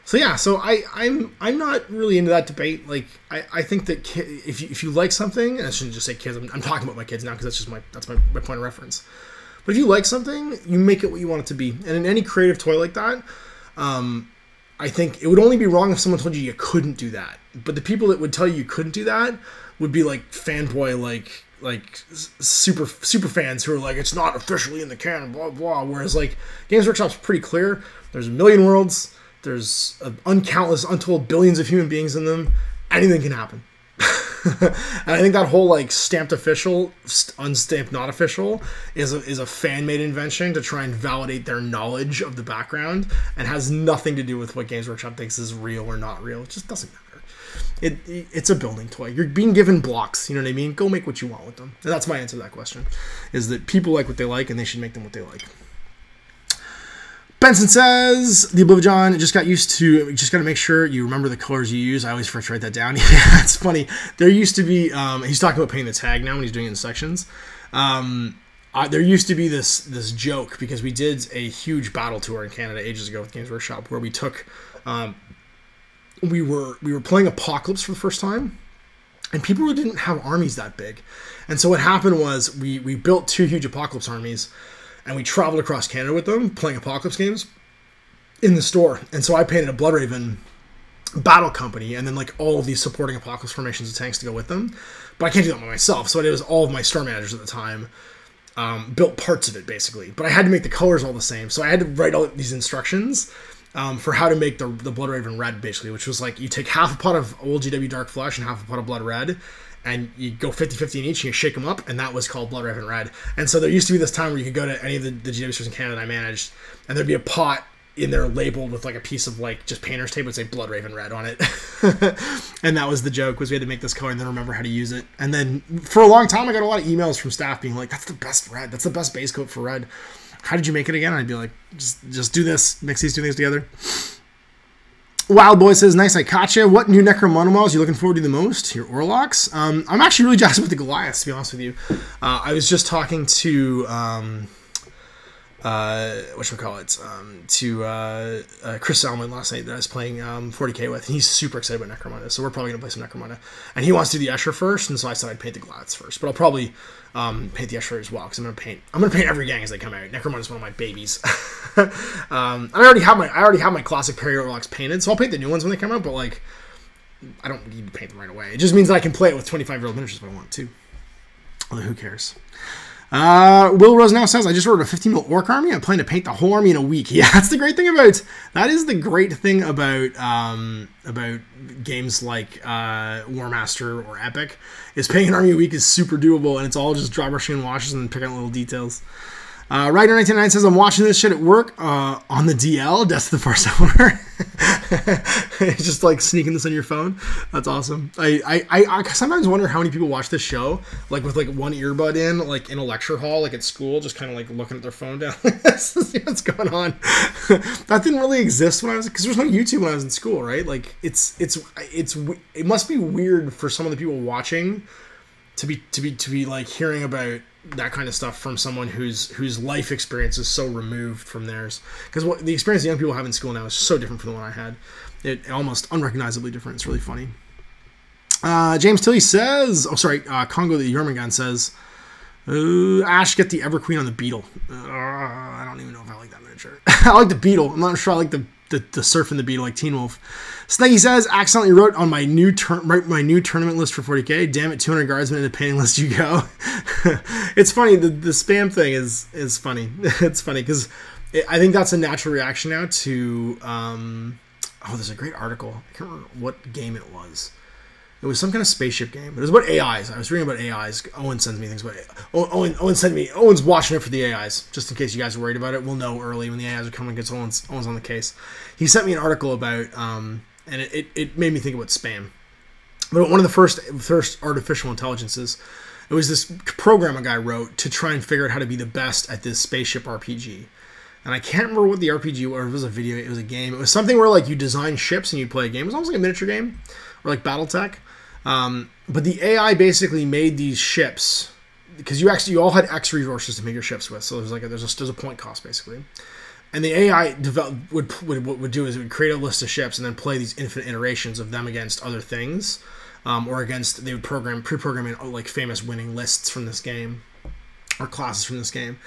So yeah, so I'm not really into that debate. Like, I think that if you like something, and I shouldn't just say kids, I'm talking about my kids now because that's my point of reference. But if you like something, you make it what you want it to be. And in any creative toy like that, I think it would only be wrong if someone told you couldn't do that. But the people that would tell you couldn't do that would be like fanboy, like super fans who are like, it's not officially in the canon, blah blah. Whereas like Games Workshop's pretty clear. There's a million worlds. There's untold billions of human beings in them. Anything can happen. And I think that whole like stamped official, unstamped not official is a fan-made invention to try and validate their knowledge of the background, and has nothing to do with what Games Workshop thinks is real or not real. It just doesn't matter. It's a building toy. You're being given blocks. You know what I mean? Go make what you want with them. And that's my answer to that question. Is that people like what they like, and they should make them what they like. Benson says, the Oblivion just got to make sure you remember the colors you use. I always first write that down. Yeah, it's funny. There used to be, he's talking about painting the tag now when he's doing it in sections. There used to be this joke, because we did a huge battle tour in Canada ages ago with Games Workshop, where we took, we were playing Apocalypse for the first time, and people who didn't have armies that big. And so what happened was we built 2 huge Apocalypse armies, and we traveled across Canada with them, playing Apocalypse games in the store. And so I painted a Bloodraven battle company, and then like all of these supporting Apocalypse formations and tanks to go with them. But I can't do that by myself. So it was all of my store managers at the time built parts of it, basically. But I had to make the colors all the same. So I had to write all these instructions for how to make the Bloodraven red, basically, which was like you take half a pot of old GW Dark Flesh and half a pot of Blood Red, and you go 50-50 in each, and you shake them up, and that was called Bloodraven Red. And so there used to be this time where you could go to any of the GW stores in Canada I managed, and there'd be a pot in there labeled with like a piece of like just painter's tape would say Bloodraven Red on it. And that was the joke, was we had to make this color and then remember how to use it. And then for a long time I got a lot of emails from staff being like, that's the best red, that's the best base coat for red. How did you make it again? And I'd be like, just do this, mix these 2 things together. Wild Boy says, nice, I caught you. What new Necromonomals are you looking forward to the most? Your Orlocks? I'm actually really jazzed with the Goliaths, to be honest with you. I was just talking to Chris Salmon last night that I was playing 40k with, and he's super excited about Necromunda, so we're probably going to play some Necromunda. And he wants to do the Escher first, and so I said I'd paint the Goliaths first, but I'll probably paint the Escher as well, because I'm going to paint every gang as they come out. Necromunda is one of my babies. I already have my classic Perry Orlocks painted, so I'll paint the new ones when they come out, but like, I don't need to paint them right away. It just means that I can play it with 25-year-old miniatures if I want to. Although, who cares? Will Rose now says, I just ordered a 15 mil orc army. I'm planning to paint the whole army in a week. Yeah, that's the great thing about, that is the great thing about games like War Master or Epic, is painting an army a week is super doable, and it's all just dry brushing and washes and picking out little details. Ryder199 says, I'm watching this shit at work on the DL, Death to the Far Summoner. It's just like sneaking this on your phone. That's awesome. I sometimes wonder how many people watch this show, like with like one earbud in, like in a lecture hall, like at school, just kind of like looking at their phone down like this to see what's going on. That didn't really exist when I was, because there was no YouTube when I was in school, right? Like it must be weird for some of the people watching to be like hearing about that kind of stuff from someone whose life experience is so removed from theirs, because what the experience young people have in school now is so different from the one I had. It almost unrecognizably different. It's really funny. James Tilley says, Congo the Jormungand says, Ash, get the Everqueen on the Beetle. I don't even know if I like that miniature. I like the Beetle. I'm not sure I like the Surf and the Beetle like Teen Wolf. Snaggy says, accidentally wrote on my new tournament list for 40k. Damn it, 200 guardsmen in the painting list you go. It's funny. The spam thing is funny. It's funny because I think that's a natural reaction now to. There's a great article. I can't remember what game it was. It was some kind of spaceship game. It was about AIs. I was reading about AIs. Owen sends me things about it. Owen's watching it for the AIs. Just in case you guys are worried about it. We'll know early when the AIs are coming because Owen's on the case. He sent me an article about, and it made me think about spam. But one of the first artificial intelligences, it was this program a guy wrote to try and figure out how to be the best at this spaceship RPG. And I can't remember what the RPG was. It was a video. It was a game. It was something where like you design ships and you play a game. It was almost like a miniature game or like BattleTech. But the AI basically made these ships because you all had X resources to make your ships with. So there's a point cost basically. And the AI would do is it would create a list of ships and then play these infinite iterations of them against other things, or against, they would pre-program in like famous winning lists from this game or classes from this game.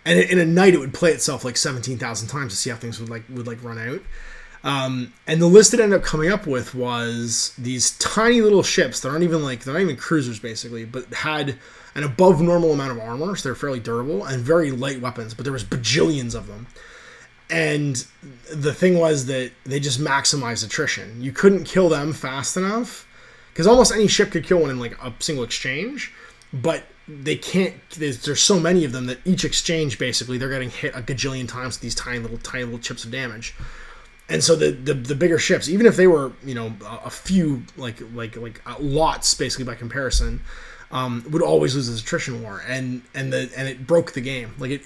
And in a night it would play itself like 17,000 times to see how things would run out. And the list it ended up coming up with was these tiny little ships that they're not even cruisers basically, but had an above normal amount of armor, so they're fairly durable, and very light weapons, but there was bajillions of them. And the thing was that they just maximized attrition. You couldn't kill them fast enough, because almost any ship could kill one in like a single exchange, but they can't, there's so many of them that each exchange basically they're getting hit a gajillion times with these tiny little chips of damage. And so the bigger ships, even if they were, a few like lots basically by comparison, would always lose this attrition war, and it broke the game. Like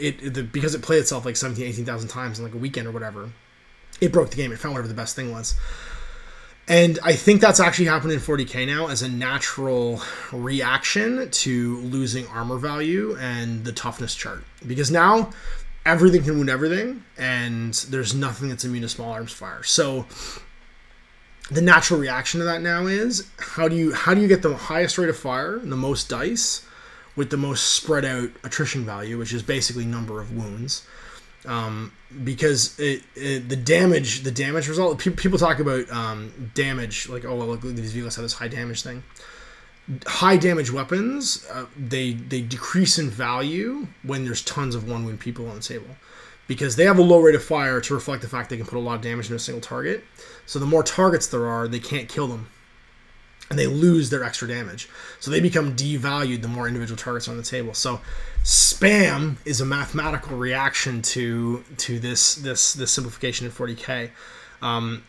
because it played itself like 18,000 times in like a weekend or whatever, it broke the game. It found whatever the best thing was. And I think that's actually happened in 40k now as a natural reaction to losing armor value and the toughness chart, because now everything can wound everything, and there's nothing that's immune to small arms fire. So the natural reaction to that now is how do you get the highest rate of fire and the most dice with the most spread out attrition value, which is basically number of wounds. Because the damage result, people talk about damage, like, oh well, look, these vehicles have this high damage thing. High damage weapons, they decrease in value when there's tons of one wound people on the table, because they have a low rate of fire to reflect the fact they can put a lot of damage into a single target. So the more targets there are, they can't kill them, and they lose their extra damage. So they become devalued the more individual targets are on the table. So spam is a mathematical reaction to this simplification in 40k,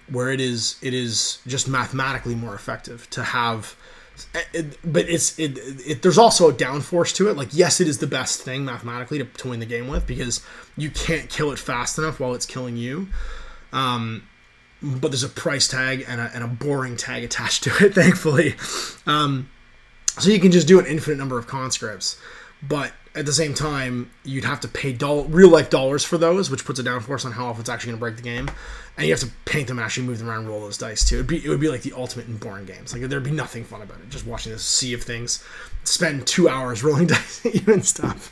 where it is just mathematically more effective to have. But there's also a downforce to it. Like, yes, it is the best thing mathematically to win the game with, because you can't kill it fast enough while it's killing you. But there's a price tag and a boring tag attached to it, thankfully. So you can just do an infinite number of conscripts, but at the same time, you'd have to pay real life dollars for those, which puts a downforce on how often it's actually going to break the game. And you have to paint them, actually move them around, and roll those dice too. It would be like the ultimate in boring games. Like, there'd be nothing fun about it. Just watching this sea of things, spend 2 hours rolling dice at you and stuff.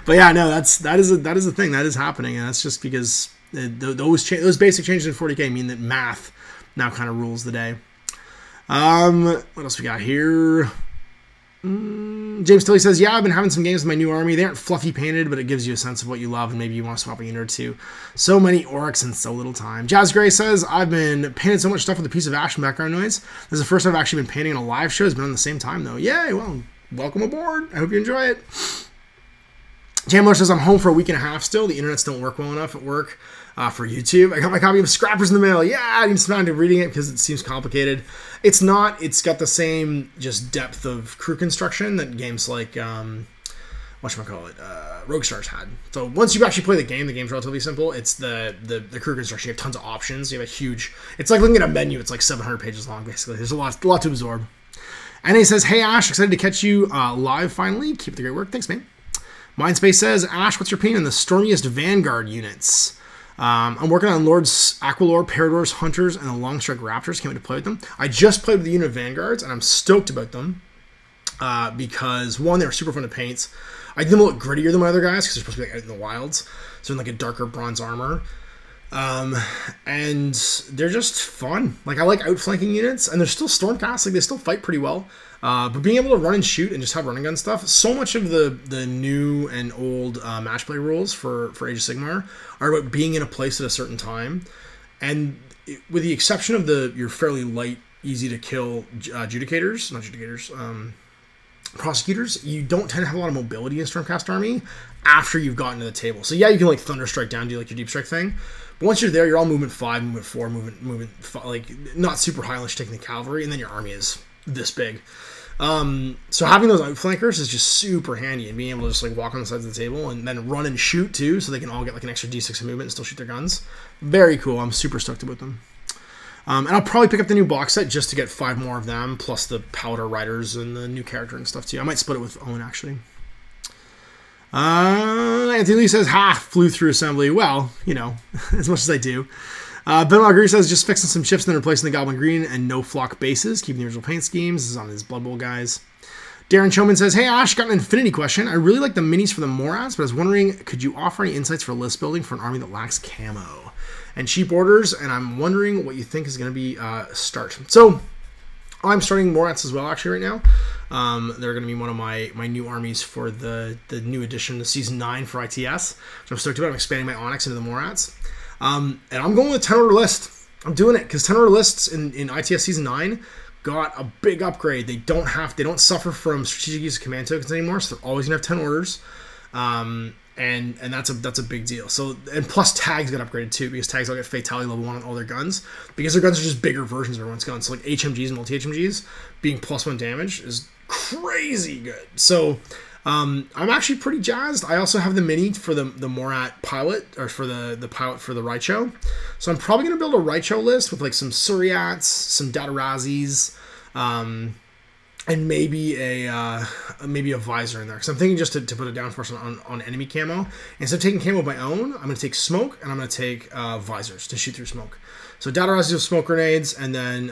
But yeah, no, that is a thing that is happening, and that's just because those basic changes in 40k mean that math now kind of rules the day. What else we got here? James Tilley says, yeah, I've been having some games with my new army. They aren't fluffy painted, but it gives you a sense of what you love, and maybe you want to swap a unit or two. So many orcs in so little time. Jazz Gray says, I've been painting so much stuff with a piece of ash and background noise. This is the first time I've actually been painting in a live show. It's been on the same time, though. Yay, well, welcome aboard. I hope you enjoy it. Chandler says, I'm home for a week and a half still. The internets don't work well enough at work for YouTube. I got my copy of Scrappers in the mail. Yeah, I need some time to reading it because it seems complicated. It's not. It's got the same just depth of crew construction that games like, Rogue Stars had. So once you actually play the game's relatively simple. It's the crew construction. You have tons of options. You have a huge, it's like looking at a menu. It's like 700 pages long, basically. There's a lot to absorb. And he says, hey, Ash, excited to catch you live finally. Keep up the great work. Thanks, man. Mindspace says, Ash, what's your opinion on the stormiest Vanguard units? I'm working on Lords Aqualore, Paradors, Hunters, and the Longstrike Raptors. Can't wait to play with them. I just played with the unit of Vanguards, and I'm stoked about them because, one, they were super fun to paint. I think them look grittier than my other guys because they're supposed to be like out in the wilds. So in like a darker bronze armor. And they're just fun. Like, I like outflanking units, and they're still Stormcast. Like, they still fight pretty well. But being able to run and shoot and just have running gun stuff, so much of the new and old match play rules for Age of Sigmar are about being in a place at a certain time. And with the exception of your fairly light, easy to kill prosecutors, you don't tend to have a lot of mobility in Stormcast Army after you've gotten to the table. So yeah, you can like Thunder Strike down, do like your Deep Strike thing. But once you're there, you're all movement 5, movement 4, movement 5, like not super high unless you're taking the cavalry, and then your army is this big. So having those outflankers is just super handy, and being able to just like walk on the sides of the table and then run and shoot too, so they can all get like an extra D6 of movement and still shoot their guns. Very cool. I'm super stoked about them. And I'll probably pick up the new box set just to get 5 more of them, plus the Powder Riders and the new character and stuff too. I might split it with Owen actually. Anthony Lee says, flew through assembly. Well, you know, as much as I do. Ben Marguerite says, just fixing some shifts and then replacing the Goblin Green and no flock bases, keeping the original paint schemes. This is on his Blood Bowl guys. Darren Choman says, hey Ash, got an Infinity question. I really like the minis for the Morats, but I was wondering, could you offer any insights for list building for an army that lacks camo and cheap orders? And I'm wondering what you think is going to be start. So I'm starting Morats as well actually right now. They're going to be one of my new armies for the new edition, the Season 9 for ITS, which I'm stoked about. I'm expanding my Onyx into the Morats. And I'm going with 10 order list. I'm doing it because 10 order lists in ITS Season 9 got a big upgrade. They don't suffer from strategic use of command tokens anymore, so they're always gonna have 10 orders. And that's a big deal. So, and plus tags got upgraded too, because tags all get fatality level 1 on all their guns, because their guns are just bigger versions of everyone's guns. So like HMGs and multi-HMGs being +1 damage is crazy good. So I'm actually pretty jazzed. I also have the mini for the Morat pilot, or for the pilot for the Raicho. So I'm probably gonna build a Raicho list with like some Suryats, some Datarazis, and maybe a visor in there. Because I'm thinking just to put a downforce on enemy camo. Instead of taking camo of my own, I'm gonna take smoke and I'm gonna take visors to shoot through smoke. So Datarazis with smoke grenades, and then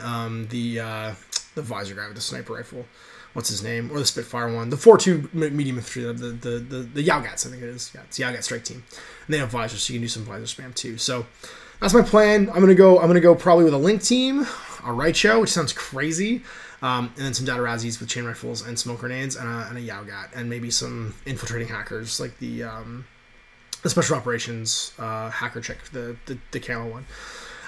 the visor guy with the sniper rifle. What's his name? Or the Spitfire one. The 4-2 medium infantry, the Yaugats, I think it is. Yeah, it's Yaugat strike team. And they have visors, so you can do some visor spam too. So that's my plan. I'm gonna go probably with a Link team, a Raicho, which sounds crazy, and then some Datarazis with chain rifles and smoke grenades, and a Yaugat, and maybe some infiltrating hackers like the special operations hacker chick, the camo one.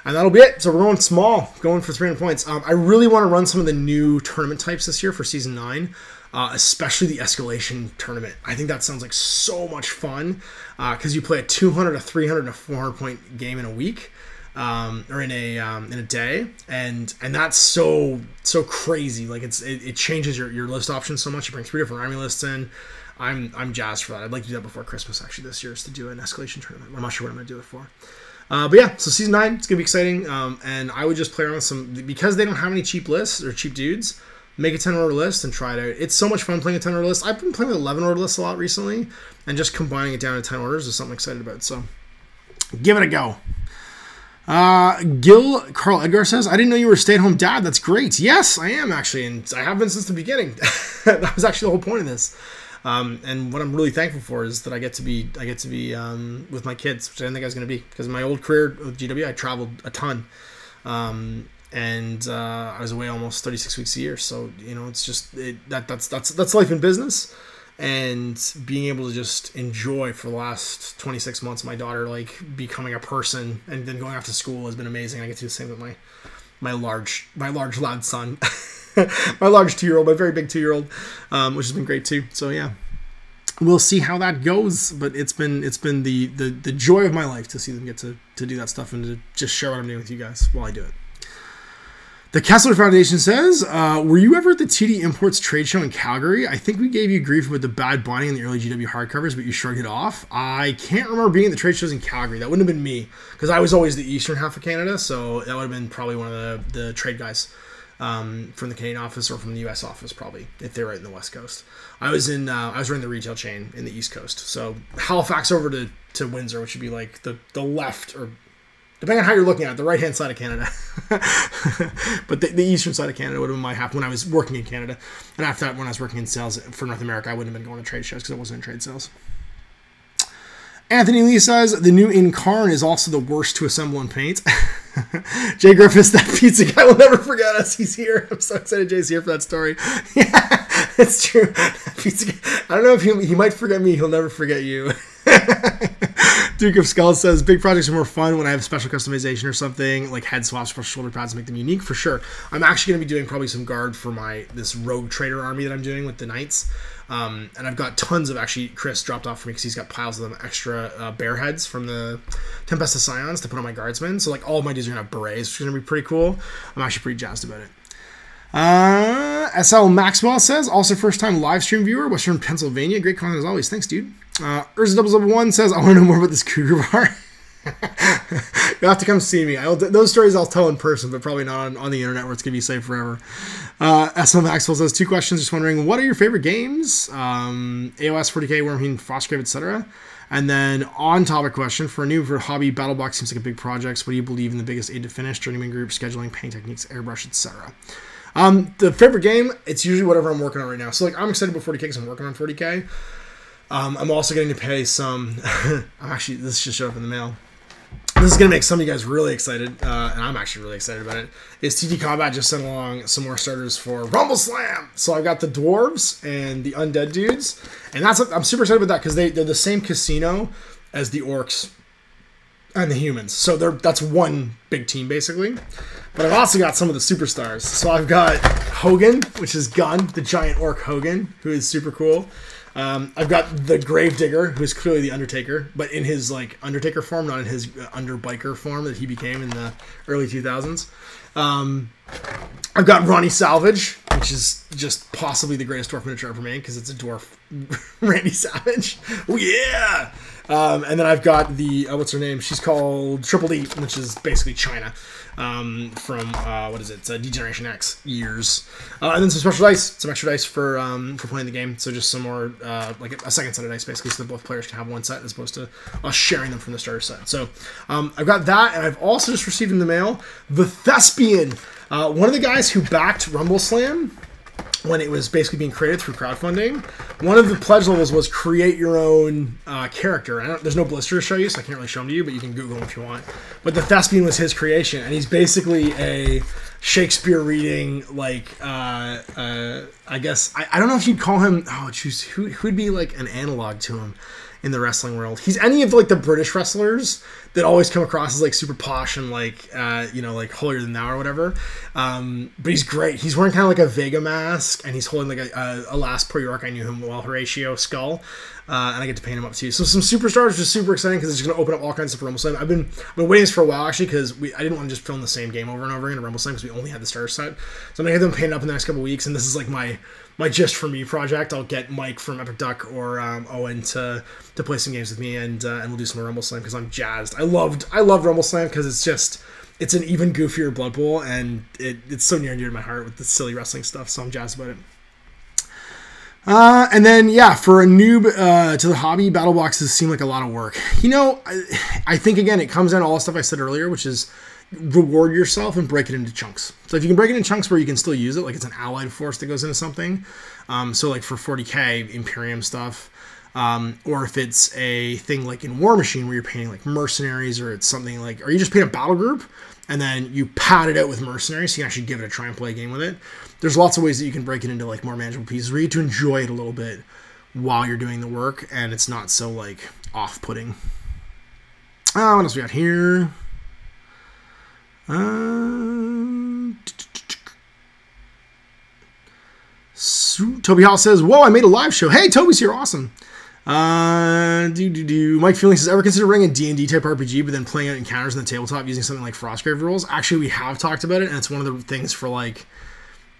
And that'll be it. So we're going small, going for 300 points. I really want to run some of the new tournament types this year for Season 9, especially the Escalation Tournament. I think that sounds like so much fun, because you play a 200, a 300, and a 400-point game in a week, or in a day, and that's so crazy. Like it changes your list options so much. You bring 3 different army lists in. I'm jazzed for that. I'd like to do that before Christmas actually this year, is to do an Escalation Tournament. I'm not sure what I'm going to do it for. But yeah, so Season 9, it's going to be exciting, and I would just play around with some, because they don't have any cheap lists, or cheap dudes, make a 10 order list and try it out. It's so much fun playing a 10 order list. I've been playing with 11 order lists a lot recently, and just combining it down to 10 orders is something I'm excited about, so give it a go. Gil Carl Edgar says, I didn't know you were a stay-at-home dad. That's great. Yes, I am actually, and I have been since the beginning. That was actually the whole point of this. And what I'm really thankful for is that I get to be with my kids, which I didn't think I was going to be, because in my old career with GW, I traveled a ton. and I was away almost 36 weeks a year. So you know, it's just that's life in business. And being able to just enjoy for the last 26 months my daughter like becoming a person and then going off to school has been amazing. I get to do the same with my large loud son, my large 2-year-old, my very big 2-year-old, which has been great too. So yeah, we'll see how that goes. But it's been the joy of my life to see them get to do that stuff and to just share what I'm doing with you guys while I do it. The Kessler Foundation says, were you ever at the TD Imports trade show in Calgary? I think we gave you grief with the bad binding in the early GW hardcovers, but you shrugged it off. I can't remember being at the trade shows in Calgary. That wouldn't have been me, because I was always the eastern half of Canada, so that would have been probably one of the trade guys from the Canadian office or from the US office, probably, if they're right in the West Coast. I was running the retail chain in the East Coast, so Halifax over to Windsor, which would be like the left, or depending on how you're looking at it, the right-hand side of Canada. But the eastern side of Canada would have been my half when I was working in Canada. And after that, when I was working in sales for North America, I wouldn't have been going to trade shows because I wasn't in trade sales. Anthony Lee says, the new Incarn is also the worst to assemble and paint. Jay Griffiths, that pizza guy will never forget us. He's here. I'm so excited Jay's here for that story. Yeah, it's true. Pizza guy, I don't know if he might forget me. He'll never forget you. Duke of Skulls says, big projects are more fun when I have special customization or something, like head swaps for shoulder pads to make them unique, for sure. I'm actually going to be doing probably some guard for this rogue trader army that I'm doing with the knights. And I've got tons of, actually, Chris dropped off for me because he's got piles of them extra bear heads from the Tempest Scions to put on my guardsmen. So like all of my dudes are going to have berets, which is going to be pretty cool. I'm actually pretty jazzed about it. SL Maxwell says, also first time live stream viewer, Western Pennsylvania. Great content as always. Thanks, dude. Urza001 says, I want to know more about this cougar bar. You'll have to come see me. Those stories I'll tell in person, but probably not on the internet where it's going to be safe forever. SL Maxwell says, 2 questions. Just wondering, what are your favorite games? AOS, 40k, Wormheen, Frostgrave, etc. And then on-topic question, for a new hobby, BattleBox seems like a big project. So what do you believe in the biggest aid to finish, journeyman group, scheduling, paint techniques, airbrush, etc.? The favorite game, it's usually whatever I'm working on right now. So like I'm excited about 40k because I'm working on 40k. I'm also getting to pay some... Actually, this just showed up in the mail. This is going to make some of you guys really excited, and I'm actually really excited about it, is TT Combat just sent along some more starters for Rumble Slam. So I've got the dwarves and the undead dudes, and I'm super excited about that because they're the same casino as the orcs and the humans. So that's one big team, basically. But I've also got some of the superstars. So I've got Hogan, which is Gunn, the giant orc Hogan, who is super cool. I've got the Gravedigger, who is clearly the Undertaker, but in his like Undertaker form, not in his Underbiker form that he became in the early 2000s. I've got Ronnie Salvage, which is just possibly the greatest dwarf miniature ever made because it's a dwarf Randy Savage. Oh yeah! And then I've got the what's her name? She's called Triple D, which is basically China. From what is it? It's D-Generation X years, and then some special dice, some extra dice for playing the game. So just some more like a second set of dice, basically, so that both players can have one set as opposed to us sharing them from the starter set. So I've got that, and I've also just received in the mail the Thespian, one of the guys who backed Rumble Slam when it was basically being created through crowdfunding. One of the pledge levels was create your own character. There's no blister to show you, so I can't really show them to you, but you can Google them if you want. But the Thespian was his creation, and he's basically a Shakespeare reading, like, I guess, I don't know if you'd call him, who'd be like an analog to him in the wrestling world. He's any of like the British wrestlers that always come across as like super posh and like like holier than thou or whatever, but he's great. He's wearing kind of like a Vega mask, and he's holding like a last pro York I knew him well, Horatio skull, and I get to paint him up too. So some superstars, which is super exciting because it's going to open up all kinds of Rumble Slam. I've been waiting this for a while actually because I didn't want to just film the same game over and over again in Rumble Slam because we only had the starter set. So I'm gonna get them painted up in the next couple of weeks, and this is like my Just For Me project. I'll get Mike from Epic Duck or Owen to play some games with me, and we'll do some more Rumble Slam because I'm jazzed. I loved Rumble Slam because it's an even goofier Blood Bowl, and it's so near and dear to my heart with the silly wrestling stuff, so I'm jazzed about it. And then, yeah, for a noob to the hobby, battle boxes seem like a lot of work. I think, again, it comes down to all the stuff I said earlier, which is reward yourself and break it into chunks. So if you can break it into chunks where you can still use it, like it's an allied force that goes into something, so like for 40k Imperium stuff, or if it's a thing like in War Machine where you're painting like mercenaries, or it's something like, or you just paint a battle group and then you pad it out with mercenaries, so you can actually give it a try and play a game with it. There's lots of ways that you can break it into like more manageable pieces where you get to enjoy it a little bit while you're doing the work, and it's not so like off-putting. What else we got here? Toby Hall says, "Whoa, I made a live show." Hey, Toby's here, awesome. Mike Feeling says, "Ever consider running a D&D type RPG, but then playing out encounters on the tabletop using something like Frostgrave rules?" Actually, we have talked about it, and it's one of the things for like,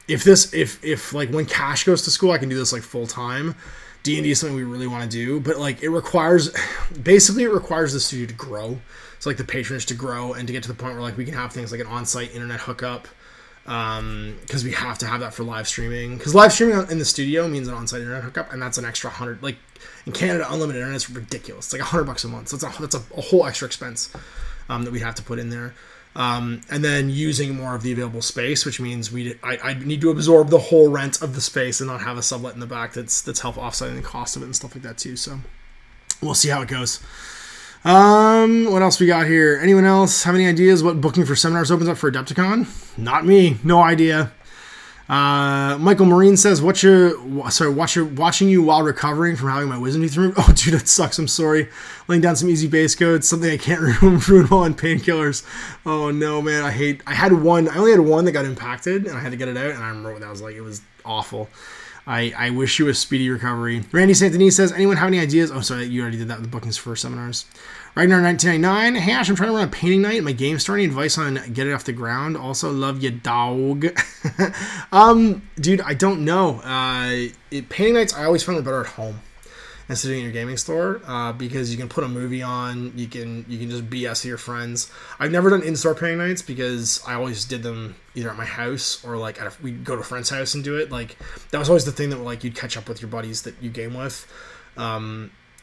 if like when Cash goes to school, I can do this like full time. D&D is something we really want to do, but like it requires the studio to grow. It's like the patronage to grow and to get to the point where like we can have things like an on-site internet hookup, because we have to have that for live streaming. Because live streaming in the studio means an on-site internet hookup, and that's an extra 100. Like in Canada, unlimited internet is ridiculous. It's like $100 a month. So that's a whole extra expense that we'd have to put in there. And then using more of the available space, which means I need to absorb the whole rent of the space and not have a sublet in the back that's help offsetting the cost of it and stuff like that too. So we'll see how it goes. What else we got here? Anyone else have any ideas what booking for seminars opens up for Adepticon? Not me. No idea. Michael Marine says, watching you while recovering from having my wisdom teeth removed. Oh, dude, that sucks. I'm sorry. Laying down some easy base code, something I can't ruin while on painkillers. Oh no, man. I only had one that got impacted, and I had to get it out, and I remember what that was like. It was awful. I wish you a speedy recovery. Randy St. Denis says, anyone have any ideas? Oh, sorry, you already did that with the bookings for seminars. Ragnar 1999. Hey, Ash, I'm trying to run a painting night. My game starting. Advice on get it off the ground. Also, love you, dog. Dude, I don't know. Painting nights, I always find them better at home instead of in your gaming store, because you can put a movie on. You can just BS with your friends. I've never done in-store painting nights because I always did them either at my house or like we'd go to a friend's house and do it. Like that was always the thing that like you'd catch up with your buddies that you game with.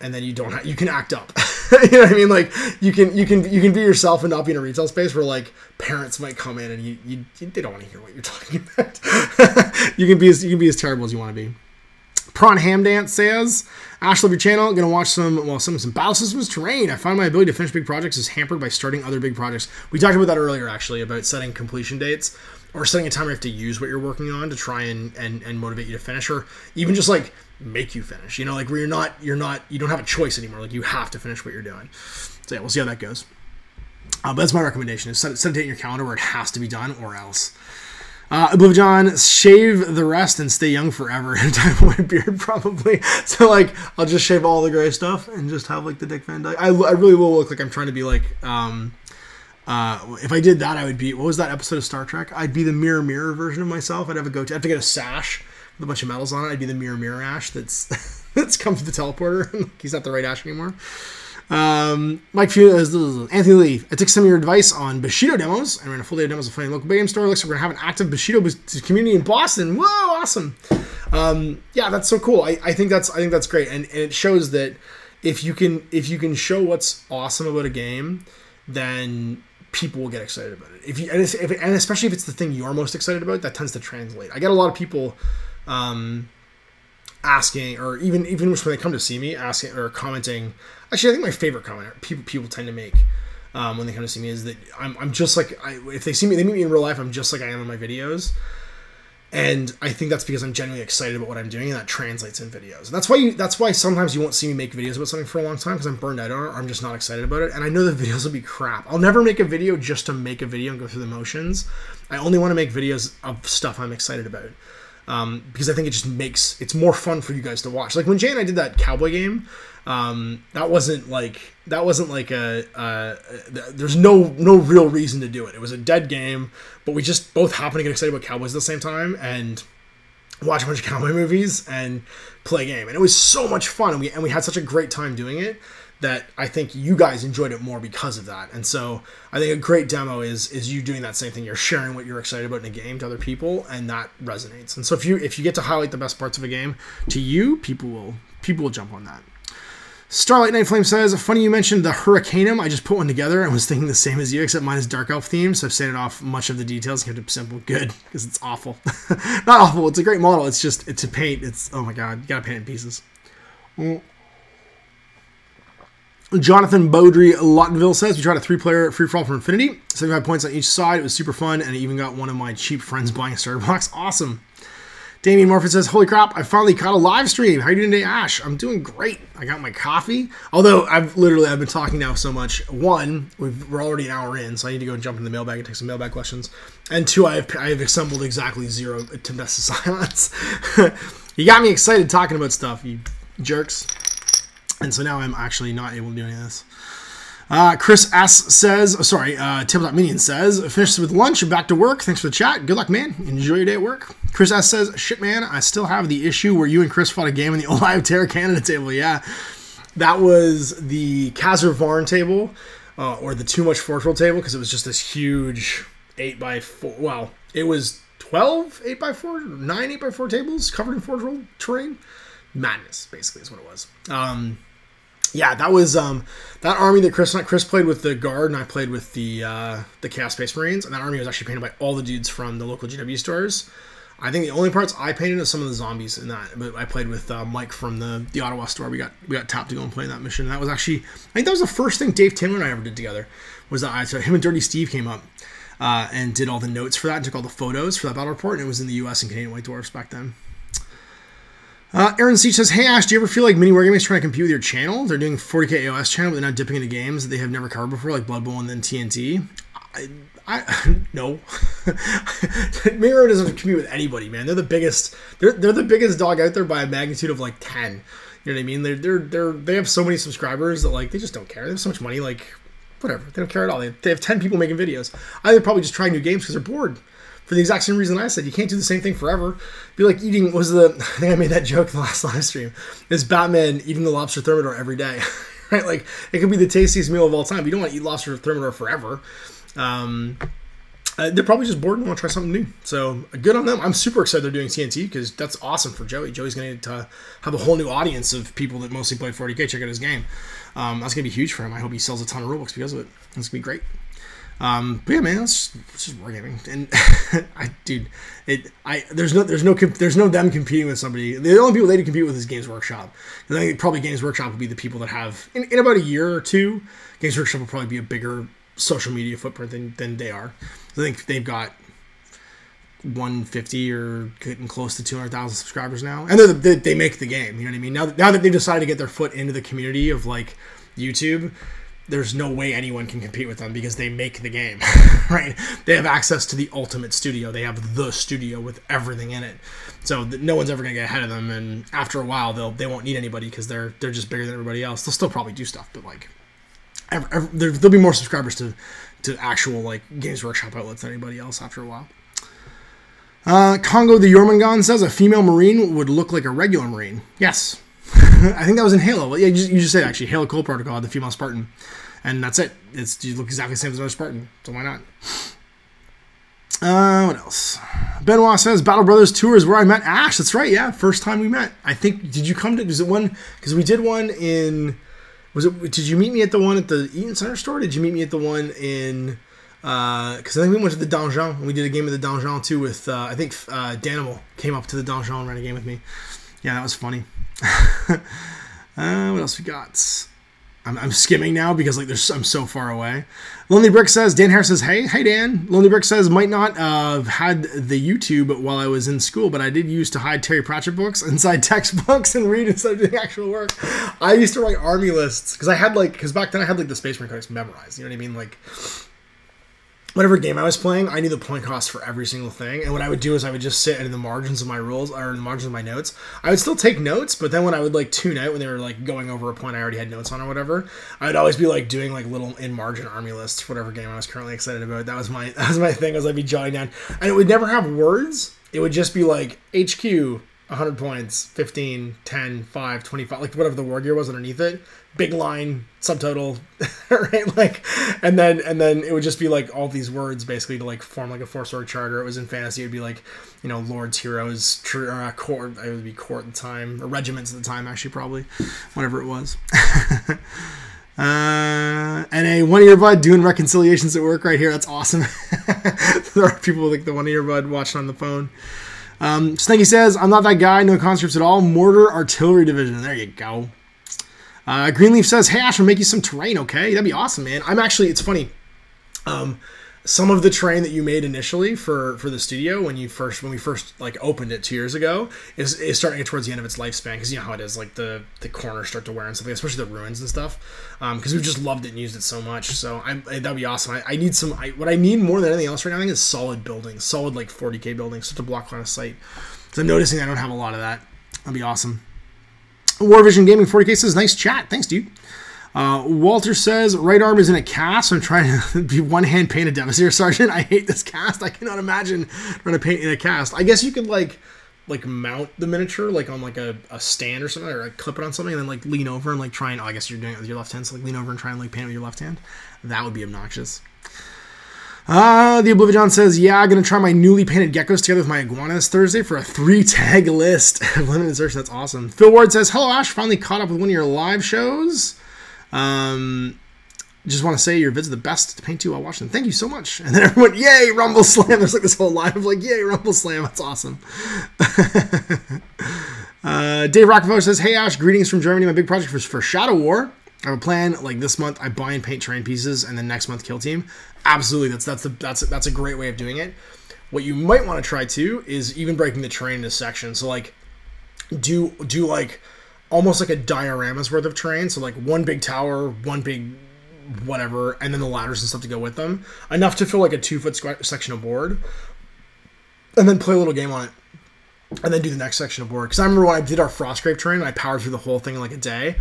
And then you can act up. You know what I mean? Like you can be yourself and not be in a retail space where like parents might come in and they don't want to hear what you're talking about. you can be as terrible as you want to be. Prawn Ham Dance says, Ash, love your channel. Gonna watch some Battle Systems Terrain. I find my ability to finish big projects is hampered by starting other big projects. We talked about that earlier, actually, about setting completion dates or setting a time where you have to use what you're working on to try and motivate you to finish, or even just like make you finish. You know, like where you don't have a choice anymore. Like you have to finish what you're doing. So yeah, we'll see how that goes. But that's my recommendation: is set a date in your calendar where it has to be done, or else. Oblivion, shave the rest and stay young forever. And dye my beard, probably. So like, I'll just shave all the gray stuff and just have like the Dick Van Dyke. I really will look like I'm trying to be like. If I did that, I would be. What was that episode of Star Trek? I'd be the mirror version of myself. I'd have a goatee. I'd have to get a sash with a bunch of medals on it. I'd be the mirror Ash that's come to the teleporter. He's not the right Ash anymore. Mike Few Anthony Lee. I took some of your advice on Bushido demos and ran a full day of demos of finding local game store. Looks like we're gonna have an active Bushido community in Boston. Whoa, awesome! Yeah, that's so cool. I think that's great, and it shows that if you can show what's awesome about a game, then people will get excited about it. And especially if it's the thing you're most excited about, that tends to translate. I get a lot of people asking, or even when they come to see me, asking or commenting. Actually, I think my favorite comment people tend to make when they come to see me is that I'm just like if they meet me in real life, I'm just like I am in my videos. And I think that's because I'm genuinely excited about what I'm doing, and that translates in videos. That's why sometimes you won't see me make videos about something for a long time, because I'm burned out on it, or I'm just not excited about it. And I know the videos will be crap. I'll never make a video just to make a video and go through the motions. I only want to make videos of stuff I'm excited about. Because I think it just it's more fun for you guys to watch. Like when Jay and I did that cowboy game, that wasn't like there's no real reason to do it. It was a dead game, but we just both happened to get excited about cowboys at the same time and watch a bunch of cowboy movies and play a game. And it was so much fun, and we had such a great time doing it that I think you guys enjoyed it more because of that. And so I think a great demo is you doing that same thing. You're sharing what you're excited about in a game to other people, and that resonates. And so if you get to highlight the best parts of a game to you, people will jump on that. Starlight Night Flame says, funny you mentioned the Hurricanum. I just put one together and was thinking the same as you, except mine is Dark Elf themed, so I've sanded off much of the details and kept it simple. Good, because it's awful. Not awful, it's a great model. It's a paint. It's, oh my god, you gotta paint it in pieces. Jonathan Beaudry Lottenville says, we tried a 3-player free-for-all for Infinity. 75 points on each side. It was super fun, and I even got one of my cheap friends buying a starter box. Awesome. Damien Morford says, holy crap, I finally caught a live stream. How are you doing today, Ash? I'm doing great. I got my coffee. Although, I've been talking now so much. One, we're already an hour in, so I need to go and jump in the mailbag and take some mailbag questions. And two, I have assembled exactly 0 attempts of silence. You got me excited talking about stuff, you jerks. And so now I'm actually not able to do any of this. Chris S. says, Tabletop Minion says, finished with lunch and back to work. Thanks for the chat. Good luck, man. Enjoy your day at work. Chris S. says, shit, man, I still have the issue where you and Chris fought a game in the Alive Terra Canada table. Yeah, that was the Kazar Varn table, or the Too Much Forge World table, because it was just this huge 8x4. Well, it was 12 8x4, 9 8x4 tables covered in Forge World terrain. Madness, basically, is what it was. Yeah, that was that army that Chris played with the Guard, and I played with the Chaos Space Marines, and that army was actually painted by all the dudes from the local GW stores. I think the only parts I painted are some of the zombies in that, but I played with Mike from the Ottawa store. We got tapped to go and play that mission. And that was actually, I think that was the first thing Dave Taylor and I ever did together. Was that so him and Dirty Steve came up and did all the notes for that and took all the photos for that battle report, and it was in the U.S. and Canadian White Dwarfs back then. Aaron Siege says, hey Ash, do you ever feel like Mini Wargaming is trying to compete with your channel? They're doing 40k AOS channel, but they're not dipping into games that they have never covered before, like Blood Bowl and then TNT. No. Mini Wargaming doesn't compete with anybody, man. They're the biggest. They're the biggest dog out there by a magnitude of like 10. You know what I mean? They have so many subscribers that like they just don't care. They have so much money, like whatever. They don't care at all. They have 10 people making videos. They're probably just trying new games because they're bored. For the exact same reason I said, you can't do the same thing forever. Be like eating, I think I made that joke in the last live stream. It's Batman eating the lobster thermidor every day, right? Like, it could be the tastiest meal of all time, but you don't want to eat lobster thermidor forever. They're probably just bored and want to try something new. So, good on them. I'm super excited they're doing TNT, because that's awesome for Joey. Joey's going to have a whole new audience of people that mostly play 40k check out his game. That's going to be huge for him. I hope he sells a ton of rulebooks because of it. It's going to be great. But yeah, man, it's just wargaming, and there's no them competing with somebody. The only people they do compete with is Games Workshop. And I think probably Games Workshop will be the people that have in about a year or two. Games Workshop will probably be a bigger social media footprint than they are. I think they've got 150 or getting close to 200,000 subscribers now, and they make the game. You know what I mean? Now that they've decided to get their foot into the community of like YouTube. There's no way anyone can compete with them because they make the game, right? They have access to the ultimate studio. They have the studio with everything in it. So no one's ever going to get ahead of them. And after a while, they won't need anybody because they're just bigger than everybody else. They'll still probably do stuff, but like there'll be more subscribers to actual like Games Workshop outlets than anybody else after a while. Congo the Jormungand says a female Marine would look like a regular Marine. Yes. I think that was in Halo. Well, yeah, you just said actually. Halo Cold Protocol had the female Spartan, and that's it. You look exactly the same as another Spartan, so why not? What else? Benoit says Battle Brothers Tour is where I met Ash. That's right. Yeah, first time we met. I think. Did you come to? Was it one? Because we did one in. Was it? Did you meet me at the one at the Eaton Center store? Did you meet me at the one in? Because I think we went to the Donjon and we did a game of the Donjon too with. I think Danimal came up to the Donjon and ran a game with me. Yeah, that was funny. What else we got? I'm skimming now because like I'm so far away. Lonely Brick says, Dan Harris says, hey Dan. Lonely Brick says, might not have had the YouTube while I was in school, but I did use to hide Terry Pratchett books inside textbooks and read instead of doing actual work. I used to write army lists because back then I had like the Space Marine codex memorized. You know what I mean? Like whatever game I was playing, I knew the point cost for every single thing. And what I would do is I would just sit in the margins of my rules or in the margins of my notes. I would still take notes, but then when I would like tune out when they were like going over a point I already had notes on or whatever, I would always be like doing like little in margin army lists for whatever game I was currently excited about. That was my thing. I'd be jotting down, and it would never have words. It would just be like HQ 100 points, 15, 10, 5, 25, like whatever the war gear was underneath it. Big line, subtotal, right? Like, and then it would just be like all these words basically to like form like a 4-sword charter. It was in fantasy. It would be like, you know, lords, heroes, court. It would be court at the time, or regiments at the time, actually, probably, whatever it was. And a one earbud doing reconciliations at work right here. That's awesome. There are people like the one earbud watching on the phone. Snakey says, I'm not that guy. No conscripts at all. Mortar Artillery Division. There you go. Greenleaf says, hey, Ash, I'll make you some terrain, okay? That'd be awesome, man. It's funny. Some of the terrain that you made initially for the studio when we first like opened it 2 years ago is starting to get towards the end of its lifespan, because you know how it is, like the corners start to wear and stuff, especially the ruins and stuff, because we've just loved it and used it so much. So that'd be awesome. I need what I need more than anything else right now, I think, is solid buildings, solid like 40k buildings, such a block line of sight. So I'm noticing I don't have a lot of that. That'd be awesome. Warvision Gaming 40k says, nice chat. Thanks, dude. Walter says, right arm is in a cast. So I'm trying to be one-hand paint a Devastator Sergeant. I hate this cast. I cannot imagine trying to paint in a cast. I guess you could like mount the miniature like on like a stand or something, or like clip it on something and then like lean over and like try and, I guess you're doing it with your left hand, so like lean over and try and like paint it with your left hand. That would be obnoxious. The Oblivion says, yeah, I'm going to try my newly painted geckos together with my iguanas Thursday for a 3-tag list of limited insertion. That's awesome. Phil Ward says, hello, Ash. Finally caught up with one of your live shows. Just want to say your vids are the best to paint to while watching them. Thank you so much. And then everyone, yay, Rumble Slam. There's like this whole line of like, yay, Rumble Slam. That's awesome. Dave Rockefeller says, hey, Ash, greetings from Germany. My big project for Shadow War. I have a plan, like this month I buy and paint terrain pieces, and then next month kill team. Absolutely, that's a great way of doing it. What you might want to try too is even breaking the terrain into sections. So like do like almost like a diorama's worth of terrain. So like one big tower, one big whatever, and then the ladders and stuff to go with them. Enough to fill like a 2-foot section of board, and then play a little game on it. And then do the next section of board. Because I remember when I did our Frostgrave terrain, and I powered through the whole thing in like a day.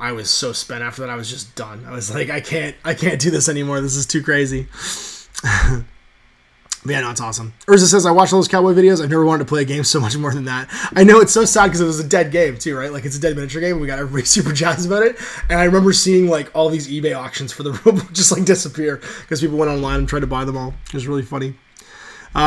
I was so spent after that. I was just done. I was like, I can't do this anymore. This is too crazy. But yeah, no, it's awesome. Urza says, I watched all those cowboy videos. I've never wanted to play a game so much more than that. I know, it's so sad because it was a dead game too, right? Like, it's a dead miniature game. We got everybody super jazzed about it. And I remember seeing like all these eBay auctions for the room just like disappear because people went online and tried to buy them all. It was really funny.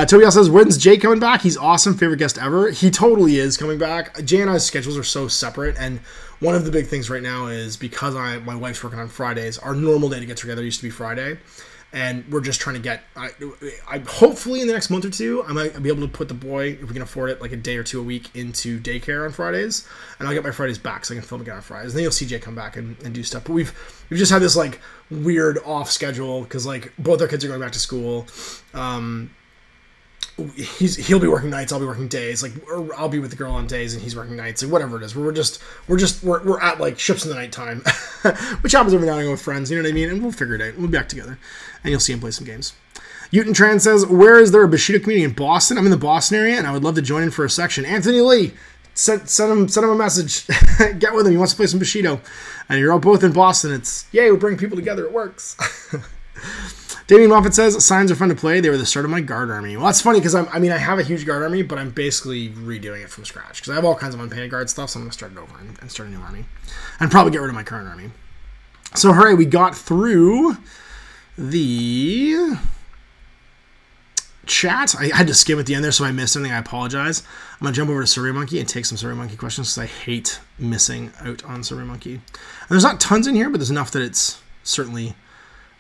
Toby also says, when's Jay coming back? He's awesome. Favorite guest ever. He totally is coming back. Jay and I's schedules are so separate, and one of the big things right now is because my wife's working on Fridays, our normal day to get together used to be Friday, and we're just trying to get, I hopefully in the next month or two, I might be able to put the boy, if we can afford it, like a day or two a week into daycare on Fridays, and I'll get my Fridays back so I can film again on Fridays. And then you'll see Jay come back and do stuff. But we've just had this like weird off schedule because like both our kids are going back to school. He'll be working nights, I'll be working days, like, or I'll be with the girl on days and he's working nights, like whatever it is. We're at like ships in the night time, which happens every now and again with friends, you know what I mean? And we'll figure it out. We'll be back together, and you'll see him play some games. Uton Tran says, where is there a Bushido community in Boston? I'm in the Boston area, and I would love to join in for a section. Anthony Lee, send him a message. Get with him. He wants to play some Bushido, and you're all both in Boston. It's yay, we're bringing people together. It works. Damien Moffat says, signs are fun to play. They were the start of my guard army. Well, that's funny because I have a huge guard army, but I'm basically redoing it from scratch because I have all kinds of unpainted guard stuff, so I'm going to start it over and start a new army. And probably get rid of my current army. So, hooray, we got through the chat. I had to skim at the end there, so I missed anything. I apologize. I'm going to jump over to SurveyMonkey and take some SurveyMonkey questions because I hate missing out on SurveyMonkey. And there's not tons in here, but there's enough that it's certainly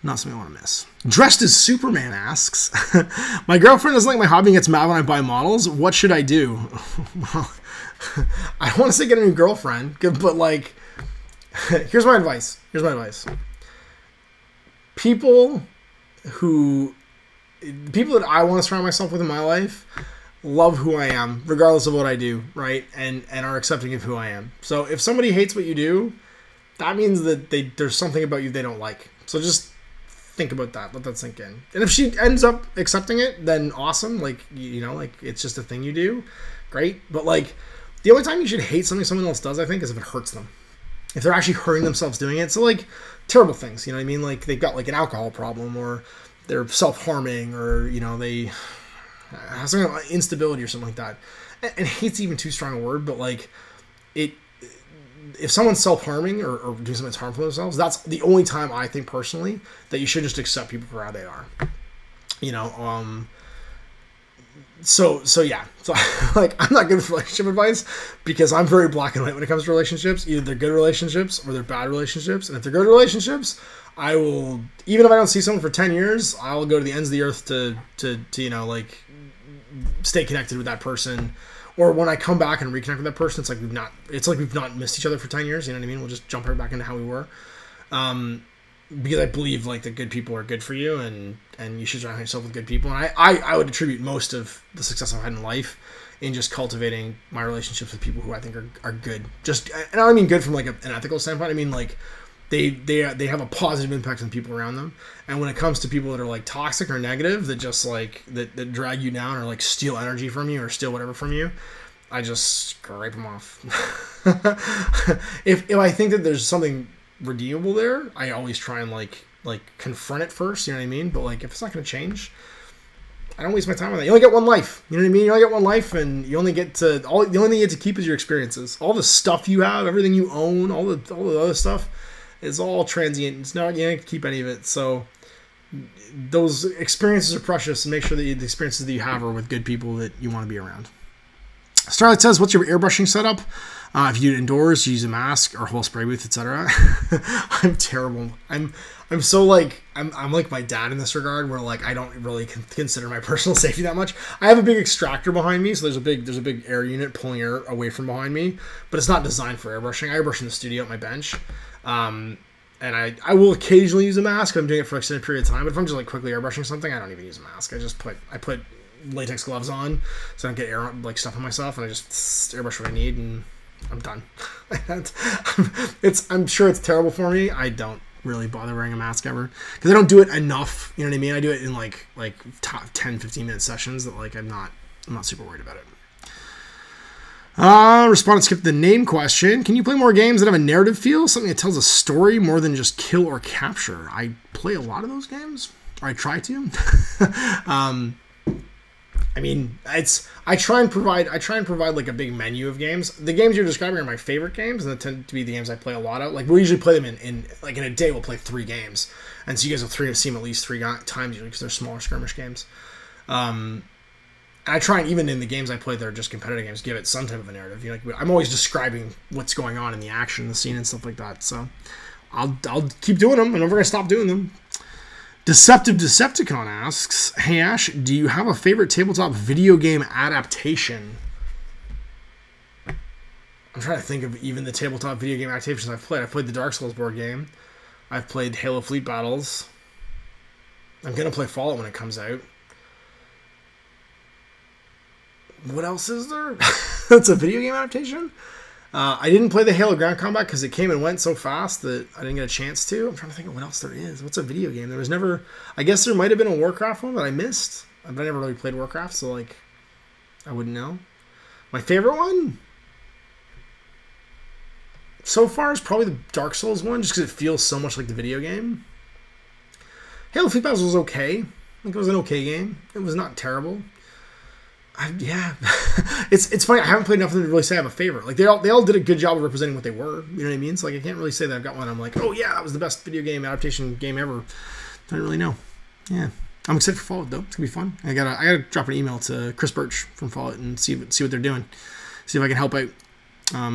not something I want to miss. Dressed as Superman asks, my girlfriend doesn't like my hobby and gets mad when I buy models. What should I do? Well, I don't want to say get a new girlfriend, but like, here's my advice. People that I want to surround myself with in my life love who I am, regardless of what I do, right? And are accepting of who I am. So if somebody hates what you do, that means that there's something about you they don't like. So just think about that. Let that sink in. And if she ends up accepting it, then awesome. Like, you know, like it's just a thing you do. Great. But like the only time you should hate something someone else does, I think, is if it hurts them. If they're actually hurting themselves doing it. So like terrible things, you know what I mean? Like they've got like an alcohol problem, or they're self-harming, or, you know, they have some kind of instability or something like that. And hate's even too strong a word, but like if someone's self-harming or doing something that's harmful to themselves, that's the only time I think personally that you should just accept people for how they are. You know, so yeah. So like, I'm not good with relationship advice because I'm very black and white when it comes to relationships. Either they're good relationships or they're bad relationships. And if they're good relationships, I will, even if I don't see someone for 10 years, I'll go to the ends of the earth to you know, like, stay connected with that person. or when I come back and reconnect with that person, it's like we've not missed each other for 10 years. You know what I mean? We'll just jump right back into how we were. Because I believe like that good people are good for you, and you should surround yourself with good people. And I would attribute most of the success I've had in life in just cultivating my relationships with people who I think are good. Just, and I don't mean good from like an ethical standpoint. I mean like they have a positive impact on people around them. And when it comes to people that are like toxic or negative, that just like that drag you down or like steal energy from you or steal whatever from you, I just scrape them off. If I think that there's something redeemable there, I always try and like confront it first, you know what I mean? But like if it's not going to change, I don't waste my time on that. You only get one life, you know what I mean? You only get one life, and the only thing you get to keep is your experiences. All the stuff you have, everything you own, all the other stuff is all transient. It's not, you can't keep any of it. So those experiences are precious, and make sure that the experiences that you have are with good people that you want to be around. Starlight says, what's your airbrushing setup? If you do it indoors, you use a mask or whole spray booth, etc. I'm terrible. I'm so like I'm like my dad in this regard, where like I don't really consider my personal safety that much. I have a big extractor behind me, so there's a big air unit pulling air away from behind me, but it's not designed for airbrushing. I airbrush in the studio at my bench, and I will occasionally use a mask. I'm doing it for an extended period of time, but if I'm just like quickly airbrushing something, I don't even use a mask. I put latex gloves on so I don't get air like stuff on myself, and I just airbrush what I need, and I'm done. I'm sure it's terrible for me. I don't really bother wearing a mask ever because I don't do it enough. You know what I mean? I do it in like top 10-15 minute sessions that like I'm not super worried about it. Respondent skipped the name question. Can you play more games that have a narrative feel? Something that tells a story more than just kill or capture. I play a lot of those games, or I try to. I mean, I try and provide like a big menu of games. The games you're describing are my favorite games, and they tend to be the games I play a lot of. Like we'll usually play them in a day. We'll play 3 games, and so you guys will see them at least 3 times usually because they're smaller skirmish games. And I try and even in the games I play that are just competitive games, give it some type of a narrative. You know, like, I'm always describing what's going on in the action, the scene, and stuff like that. So I'll keep doing them. I'm never gonna stop doing them. Deceptive Decepticon asks, hey Ash, do you have a favorite tabletop video game adaptation? I'm trying to think of even the tabletop video game adaptations I've played. I've played the Dark Souls board game. I've played Halo Fleet Battles. I'm going to play Fallout when it comes out. What else is there? That's a video game adaptation? I didn't play the Halo Ground Combat because it came and went so fast that I didn't get a chance to. I'm trying to think of what else there is. What's a video game? There was never... I guess there might have been a Warcraft one that I missed. But I never really played Warcraft, so like... I wouldn't know. My favorite one? So far is probably the Dark Souls one, just because it feels so much like the video game. Halo Fleet Battles was okay. I think it was an okay game. It was not terrible. Yeah, it's funny. I haven't played enough of them to really say I have a favorite. Like they all did a good job of representing what they were. You know what I mean? So like I can't really say that I've got one. I'm like, oh yeah, that was the best video game adaptation game ever. I don't really know. Yeah, I'm excited for Fallout though. It's gonna be fun. I gotta drop an email to Chris Birch from Fallout and see what they're doing. See if I can help out.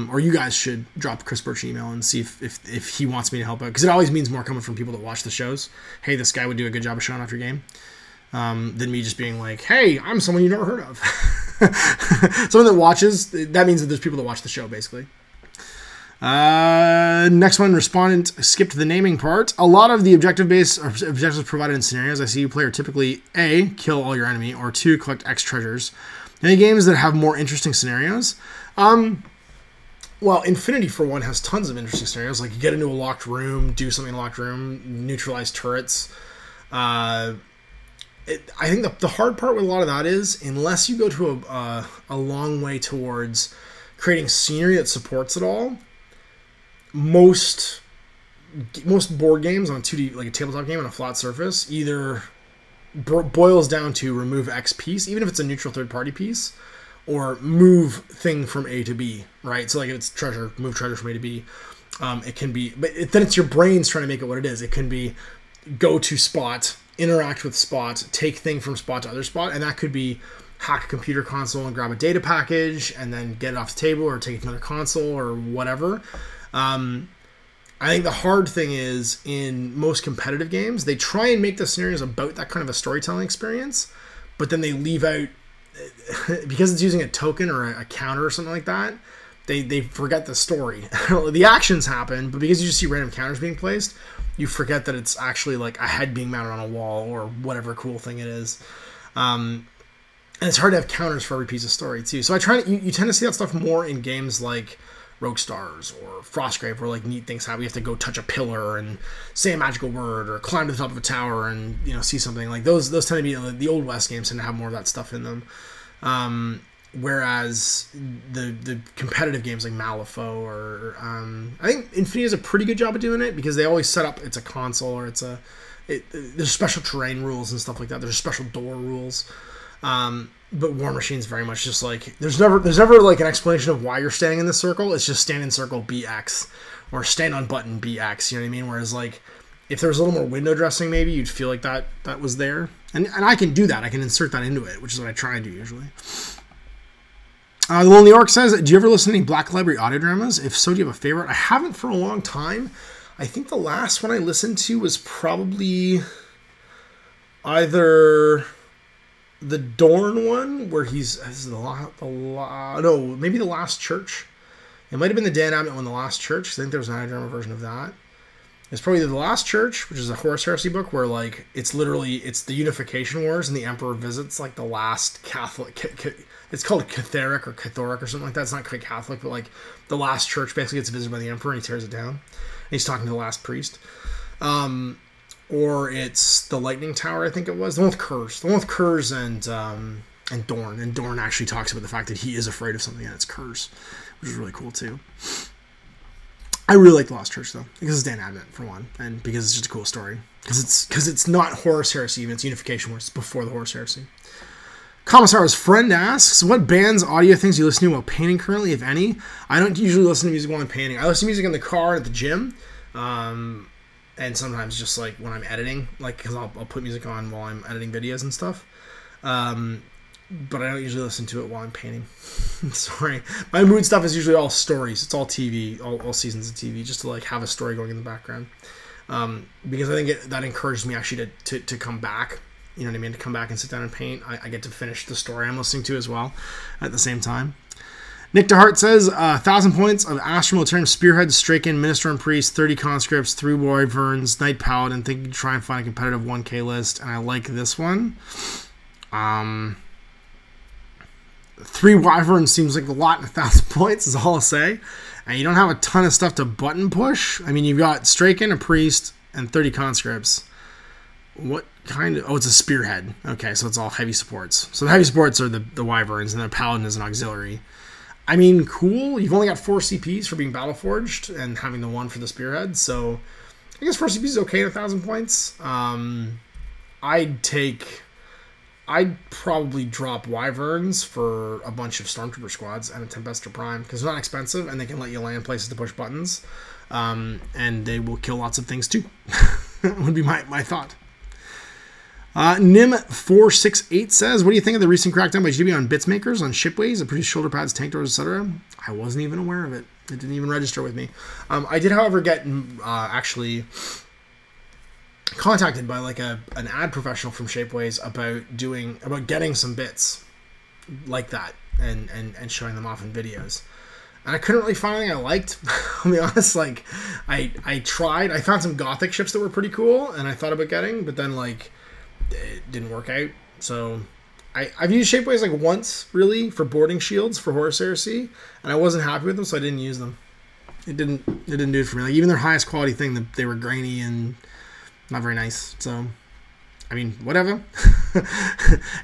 Or you guys should drop Chris Birch an email and see if he wants me to help out, because it always means more coming from people that watch the shows. Hey, this guy would do a good job of showing off your game. Than me just being like, hey, I'm someone you've never heard of. Someone that watches, that means that there's people that watch the show, basically. Next one, respondent skipped the naming part. A lot of the objectives provided in scenarios I see you play are typically A, kill all your enemy, or 2, collect X treasures. Any games that have more interesting scenarios? Well, Infinity, for one, has tons of interesting scenarios. Like, you get into a locked room, do something in a locked room, neutralize turrets. I think the hard part with a lot of that is, unless you go to a long way towards creating scenery that supports it all, most board games on a 2D, like a tabletop game on a flat surface, either boils down to remove X piece, even if it's a neutral third-party piece, or move thing from A to B, right? So like if it's treasure, move treasure from A to B. It can be, but then it's your brain's trying to make it what it is. It can be go to spot, interact with spot, take thing from spot to other spot, and that could be hack a computer console and grab a data package and then get it off the table, or take it to another console or whatever. I think the hard thing is, in most competitive games, they try and make the scenarios about that kind of a storytelling experience, but then they leave out because it's using a token or a counter or something like that, they forget the story. The actions happen, but because you just see random counters being placed, you forget that it's actually like a head being mounted on a wall or whatever cool thing it is. And it's hard to have counters for every piece of story too. So I try to, you tend to see that stuff more in games like Rogue Stars or Frostgrave, where like neat things happen. You have to go touch a pillar and say a magical word, or climb to the top of a tower and see something. Like those tend to be the Old West games tend to have more of that stuff in them. Whereas the competitive games like Malifaux or I think Infinity does a pretty good job of doing it, because they always set up it's a console or there's special terrain rules and stuff like that. There's special door rules. But War Machine's very much just like there's never like an explanation of why you're standing in this circle. It's just stand in circle BX or stand on button BX. You know what I mean? Whereas like if there was a little more window dressing, maybe you'd feel like that was there. And I can do that. I can insert that into it, which is what I try and do usually. The Lonely Orc says, do you ever listen to any Black Library audio dramas? If so, do you have a favorite? I haven't for a long time. I think the last one I listened to was probably either the Dorn one, where maybe The Last Church. It might have been the Dan Abnett one, The Last Church, because I think there was an audio drama version of that. It's probably The Last Church, which is a Horus Heresy book, where like it's the Unification Wars, and the Emperor visits like the last Catholic. It's called Catheric or Cathoric or something like that. It's not quite Catholic, but like the last church basically gets visited by the Emperor and he tears it down. And he's talking to the last priest. Or it's the Lightning Tower, I think it was. The one with Kurz. The one with Kurz and Dorn. And Dorn actually talks about the fact that he is afraid of something, and it's Kurz, which is really cool too. I really like The Lost Church though, because it's Dan Abnett for one, and because it's just a cool story. Because it's not Horus Heresy even, it's Unification Wars. It's before the Horus Heresy. Commissar's friend asks, what bands, audio things do you listen to while painting currently, if any? I don't usually listen to music while I'm painting. I listen to music in the car at the gym, and sometimes just like when I'm editing, like because I'll put music on while I'm editing videos and stuff. But I don't usually listen to it while I'm painting. Sorry. My mood stuff is usually all stories. It's all TV, all seasons of TV, just to like have a story going in the background. Because I think that encouraged me actually to come back. You know what I mean? To come back and sit down and paint. I get to finish the story I'm listening to as well at the same time. Nick DeHart says, 1,000 points of Astral Militarum, Spearhead, Straken, Minister and Priest, 30 Conscripts, 3 Wyverns, Knight Paladin. Think you try and find a competitive 1K list. And I like this one. 3 Wyverns seems like a lot, and 1,000 points is all I'll say. And you don't have a ton of stuff to button push. I mean, you've got Straken, a Priest, and 30 Conscripts. What kind of... Oh, it's a Spearhead. Okay, so it's all heavy supports. So the heavy supports are the Wyverns, and the Paladin is an auxiliary. I mean, cool. You've only got 4 CPs for being Battleforged and having the 1 for the Spearhead, so I guess 4 CPs is okay at 1,000 points. I'd probably drop Wyverns for a bunch of Stormtrooper squads and a Tempestor Prime, because they're not expensive, and they can let you land places to push buttons, and they will kill lots of things too. That would be my thought. Nim468 says, what do you think of the recent crackdown by GB on bits makers, on shipways, that produce shoulder pads, tank doors, etc.? I wasn't even aware of it. It didn't even register with me. I did, however, get actually contacted by like an ad professional from Shapeways about getting some bits like that and showing them off in videos. And I couldn't really find anything I liked. I'll be honest, like I tried. I found some Gothic ships that were pretty cool and I thought about getting, but then like it didn't work out. So I've used Shapeways like once really for boarding shields for Horus Heresy, and I wasn't happy with them, so I didn't use them. It didn't do it for me. Like even their highest quality thing, they were grainy and not very nice. So I mean, whatever.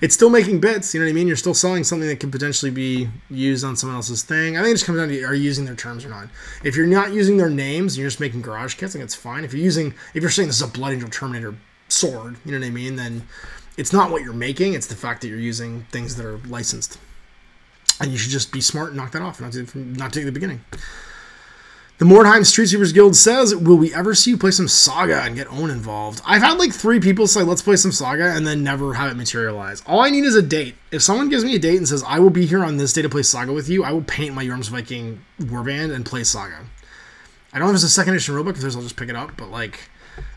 It's still making bits, you know what I mean? You're still selling something that could potentially be used on someone else's thing. I think it just comes down to, are you using their terms or not? If you're not using their names, and you're just making garage kits, I think it's fine. If you're saying this is a Blood Angel Terminator sword, you know what I mean? Then it's not what you're making, it's the fact that you're using things that are licensed. And you should just be smart and knock that off, not do it at the beginning. The Mordheim Street Sweepers Guild says, will we ever see you play some Saga and get Owen involved? I've had like 3 people say, let's play some Saga, and then never have it materialize. All I need is a date. If someone gives me a date and says, I will be here on this day to play Saga with you, I will paint my Yorm's Viking warband and play Saga. I don't know if there's a 2nd edition rulebook. If there's, I'll just pick it up. But like,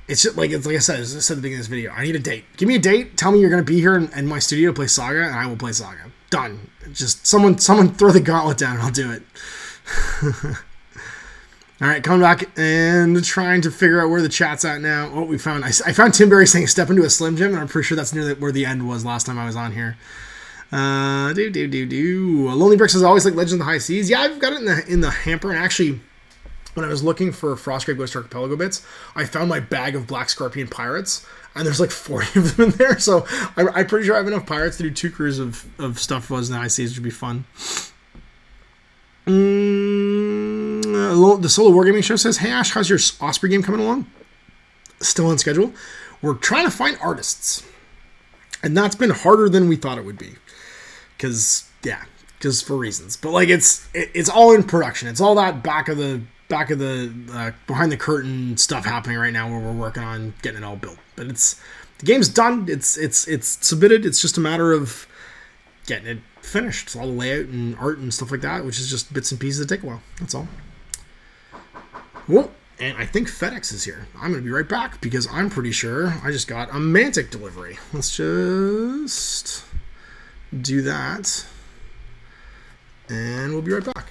it's just like, I said at the beginning of this video, I need a date. Give me a date. Tell me you're going to be here in my studio to play Saga, and I will play Saga. Done. Just someone throw the gauntlet down and I'll do it. All right, coming back and trying to figure out where the chat's at now. Oh, we found, I found Tim Berry saying step into a Slim Jim, and I'm pretty sure that's near where the end was last time I was on here. Lonely Bricks is always like Legend of the High Seas. Yeah, I've got it in the hamper, and actually, when I was looking for Frostgrave Ghost Archipelago bits, I found my bag of Black Scorpion Pirates, and there's like 40 of them in there, so I'm pretty sure I have enough pirates to do 2 crews of stuff was in the High Seas, which would be fun. The Solo Wargaming Show says, hey Ash, how's your Osprey game coming along? Still on schedule. We're trying to find artists, and that's been harder than we thought it would be, because for reasons. But like it's all in production. It's all that back of the behind the curtain stuff happening right now, where we're working on getting it all built. But the game's done. It's submitted. It's just a matter of getting it finished. It's all the layout and art and stuff like that, which is just bits and pieces that take a while. That's all. Well, and I think FedEx is here. I'm going to be right back because I'm pretty sure I just got a Mantic delivery. Let's just do that, and we'll be right back.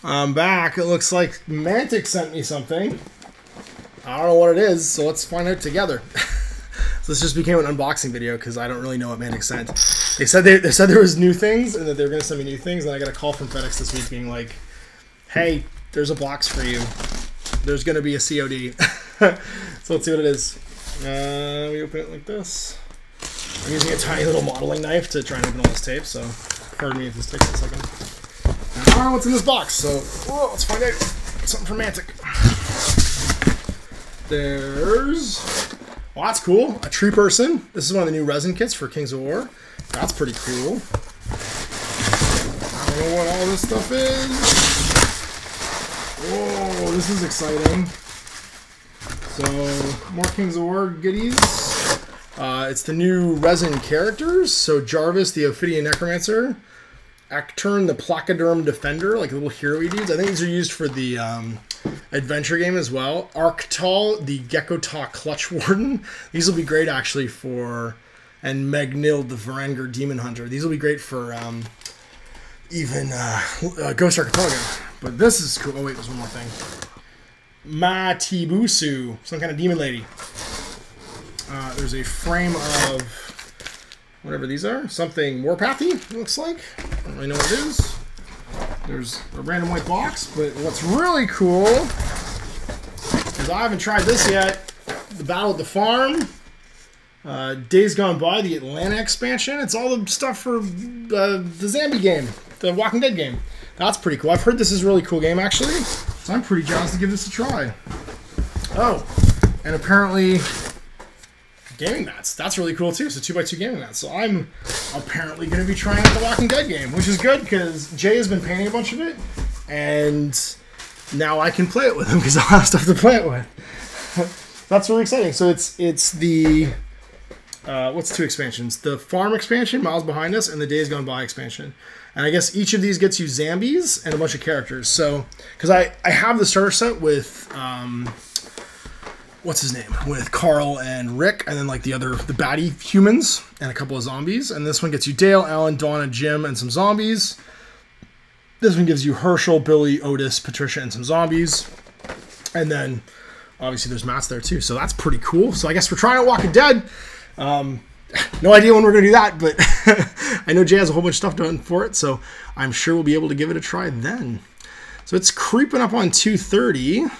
I'm back. It looks like Mantic sent me something. I don't know what it is, so let's find out together. So this just became an unboxing video because I don't really know what Mantic sent. They said there was new things and that they were going to send me new things, and I got a call from FedEx this week being like, hey, there's a box for you. There's going to be a COD. So let's see what it is. We open it like this. I'm using a tiny little modeling knife to try and open all this tape, so pardon me if this takes a second. I don't know what's in this box, so let's find out. Something from Mantic. There's... Well, that's cool. A tree person. This is one of the new resin kits for Kings of War. That's pretty cool. I don't know what all this stuff is. Whoa, this is exciting. So, more Kings of War goodies. It's the new resin characters. So, Jarvis, the Ophidian Necromancer. Acturn, the Placoderm Defender, like little hero-y dudes. I think these are used for the adventure game as well. Arctal, the Geckotaw Clutch Warden. These will be great actually for... And Megnil, the Varangur Demon Hunter. These will be great for even Ghost Archipelago. But this is cool. Oh wait, there's one more thing. Matibusu, some kind of demon lady. There's a frame of whatever these are. Something Warpathy, it looks like. I don't really know what it is. There's a random white box, but what's really cool is I haven't tried this yet. The Battle at the Farm. Days Gone By, the Atlanta expansion. It's all the stuff for the zombie game, the Walking Dead game. That's pretty cool. I've heard this is a really cool game, actually. So I'm pretty jazzed to give this a try. Oh, and apparently gaming mats. That's really cool, too. So 2x2 gaming mats. So I'm apparently going to be trying out the Walking Dead game, which is good because Jay has been painting a bunch of it. And now I can play it with him because I'll have stuff to play it with. That's really exciting. So it's the... what's two expansions? The Farm expansion, Miles Behind Us, and the Days Gone By expansion. And I guess each of these gets you zombies and a bunch of characters. So, because I have the starter set with, what's his name? With Carl and Rick, and then like the baddie humans, and a couple of zombies. And this one gets you Dale, Alan, Donna, Jim, and some zombies. This one gives you Herschel, Billy, Otis, Patricia, and some zombies. And then, obviously, there's mats there too. So that's pretty cool. So I guess we're trying out Walking Dead. No idea when we're going to do that, but I know Jay has a whole bunch of stuff done for it, so I'm sure we'll be able to give it a try then. So it's creeping up on 2:30,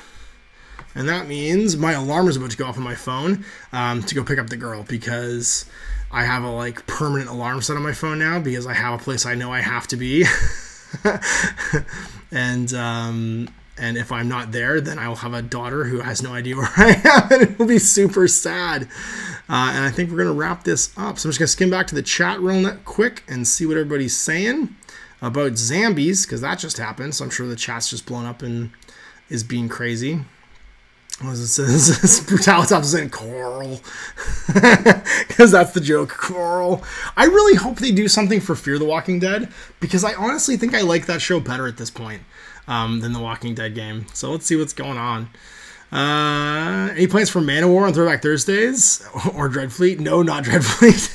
and that means my alarm is about to go off on my phone to go pick up the girl, because I have a like permanent alarm set on my phone now because I have a place I know I have to be. And if I'm not there, then I will have a daughter who has no idea where I am, and it will be super sad. And I think we're going to wrap this up. So I'm just going to skim back to the chat real quick and see what everybody's saying about zombies, because that just happened. So I'm sure the chat's just blown up and is being crazy. What does it say? This Brutality is in Coral. Because that's the joke, Coral. I really hope they do something for Fear the Walking Dead, because I honestly think I like that show better at this point than the Walking Dead game. So let's see what's going on. Any plans for Manowar on Throwback Thursdays or Dreadfleet? No, not Dreadfleet.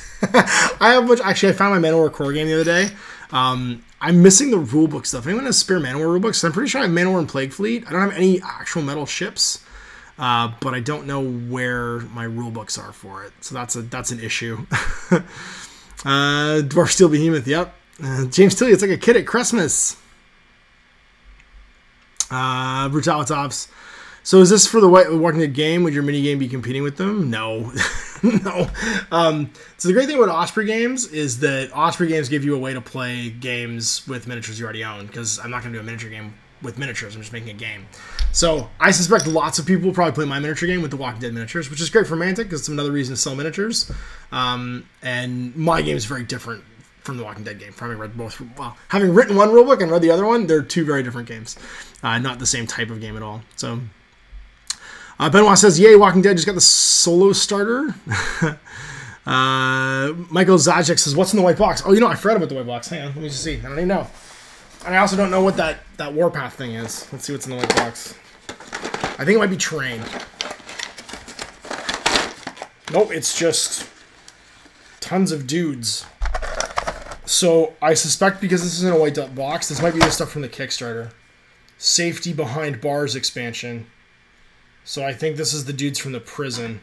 I have actually, I found my Manowar core game the other day. I'm missing the rulebook stuff. Anyone has spare Manowar rulebooks? I'm pretty sure I have Manowar and Plague Fleet. I don't have any actual metal ships, but I don't know where my rulebooks are for it. So that's an issue. Dwarf Steel Behemoth. Yep. James Tilly. It's like a kid at Christmas. Brutalitops. So is this for the Walking Dead game? Would your minigame be competing with them? No. No. So the great thing about Osprey games is that Osprey games give you a way to play games with miniatures you already own, because I'm not going to do a miniature game with miniatures. I'm just making a game. So I suspect lots of people will probably play my miniature game with the Walking Dead miniatures, which is great for Mantic because it's another reason to sell miniatures. And my game is very different from the Walking Dead game. Having read both, well, having written one rulebook and read the other one, they're two very different games. Not the same type of game at all. So Benoit says, yay, Walking Dead just got the solo starter. Michael Zajic says, what's in the white box? Oh, you know, I forgot about the white box. Hang on, let me just see. I don't even know. And I also don't know what that Warpath thing is. Let's see what's in the white box. I think it might be terrain. Nope, it's just tons of dudes. So I suspect because this is in a white box, this might be the stuff from the Kickstarter. safety behind bars expansion. So I think this is the dudes from the prison.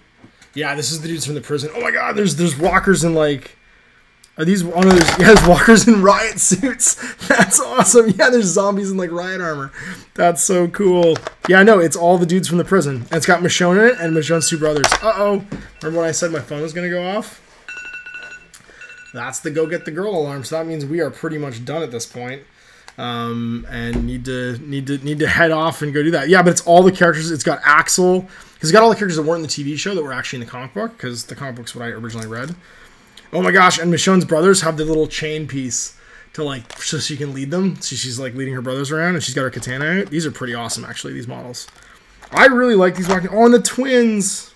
Yeah, this is the dudes from the prison. Oh my god, there's walkers in like... Are these... Oh no, there's walkers in riot suits. That's awesome. Yeah, there's zombies in like riot armor. That's so cool. Yeah, no, it's all the dudes from the prison. And it's got Michonne in it and Michonne's two brothers. Uh-oh. Remember when I said my phone was going to go off? That's the go get the girl alarm. So that means we are pretty much done at this point. And need to head off and go do that. Yeah, but it's all the characters. It's got Axel. Because it's got all the characters that weren't in the TV show that were actually in the comic book. Because the comic book's what I originally read. Oh my gosh, and Michonne's brothers have the little chain piece to like, so she can lead them. So she's like leading her brothers around and she's got her katana out. These are pretty awesome, actually, these models. I really like these walking. Oh, and the twins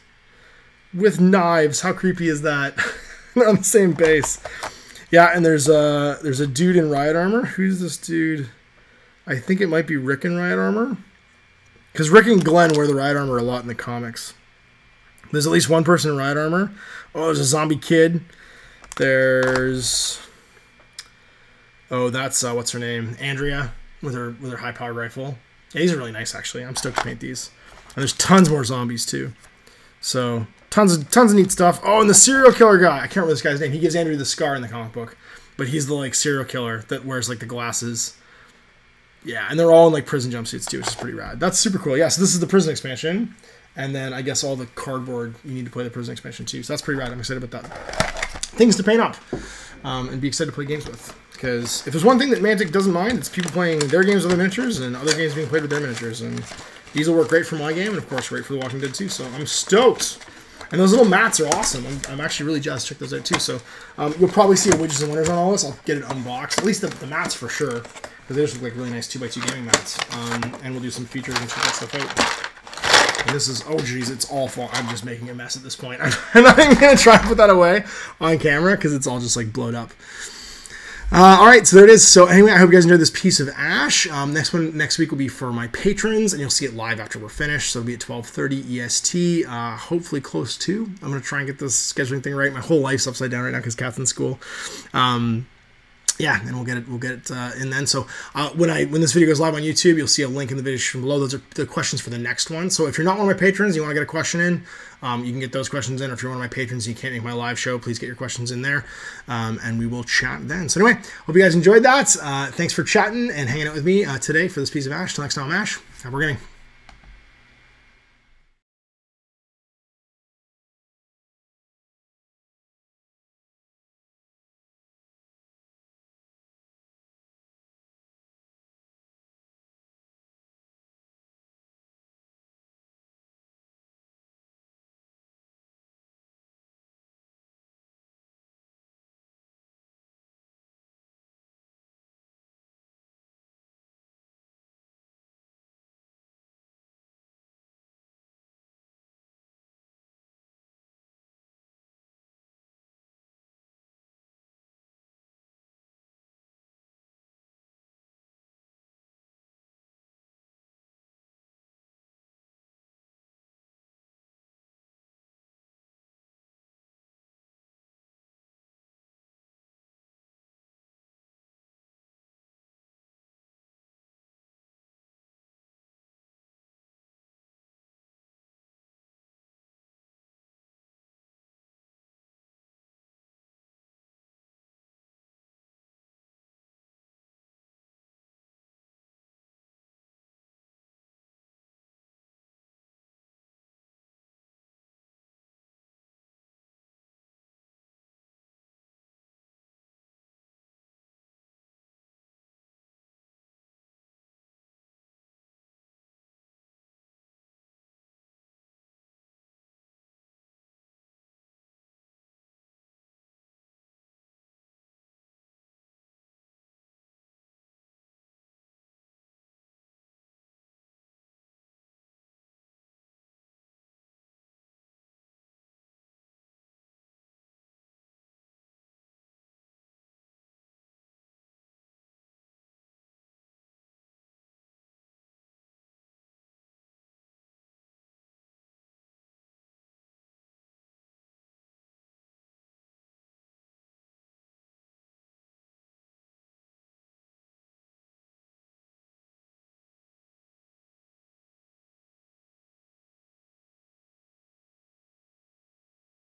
with knives. How creepy is that? They're on the same base. Yeah, and there's a dude in riot armor. Who's this dude? I think it might be Rick in riot armor. Because Rick and Glenn wear the riot armor a lot in the comics. There's at least one person in riot armor. Oh, there's a zombie kid. There's... Oh, that's, what's her name? Andrea with her high-powered rifle. Yeah, these are really nice, actually. I'm stoked to paint these. And there's tons more zombies, too. So, tons of neat stuff. Oh, and the serial killer guy. I can't remember this guy's name. He gives Andrea the scar in the comic book. But he's the, like, serial killer that wears, like, the glasses. Yeah, and they're all in, like, prison jumpsuits, too, which is pretty rad. That's super cool. Yeah, so this is the prison expansion. And then, I guess, all the cardboard, you need to play the prison expansion, too. So that's pretty rad. I'm excited about that. Things to paint up and be excited to play games with. Because if there's one thing that Mantic doesn't mind, it's people playing their games with their miniatures and other games being played with their miniatures. And these will work great for my game and, of course, great for The Walking Dead too. So I'm stoked. And those little mats are awesome. I'm actually really jazzed to check those out too. So you'll probably see a Widgets and Winners on all this. I'll get it unboxed. At least the mats for sure. Because they just look like really nice 2x2 gaming mats. And we'll do some features and check that stuff out. And this is, oh geez, it's awful. I'm just making a mess at this point. I'm not even going to try and put that away on camera because it's all just like blown up. All right, so there it is. So anyway, I hope you guys enjoyed this piece of Ash. Next week will be for my patrons, and you'll see it live after we're finished. So it'll be at 12:30 EST, hopefully close to. I'm going to try and get this scheduling thing right. My whole life's upside down right now because Kat's in school. Yeah, and we'll get it in then. So when this video goes live on YouTube, you'll see a link in the video description below. Those are the questions for the next one. So if you're not one of my patrons, you want to get a question in, you can get those questions in. Or if you're one of my patrons and you can't make my live show, please get your questions in there, and we will chat then. So anyway, hope you guys enjoyed that. Thanks for chatting and hanging out with me today for this piece of Ash. Till next time, I'm Ash. Have a good game.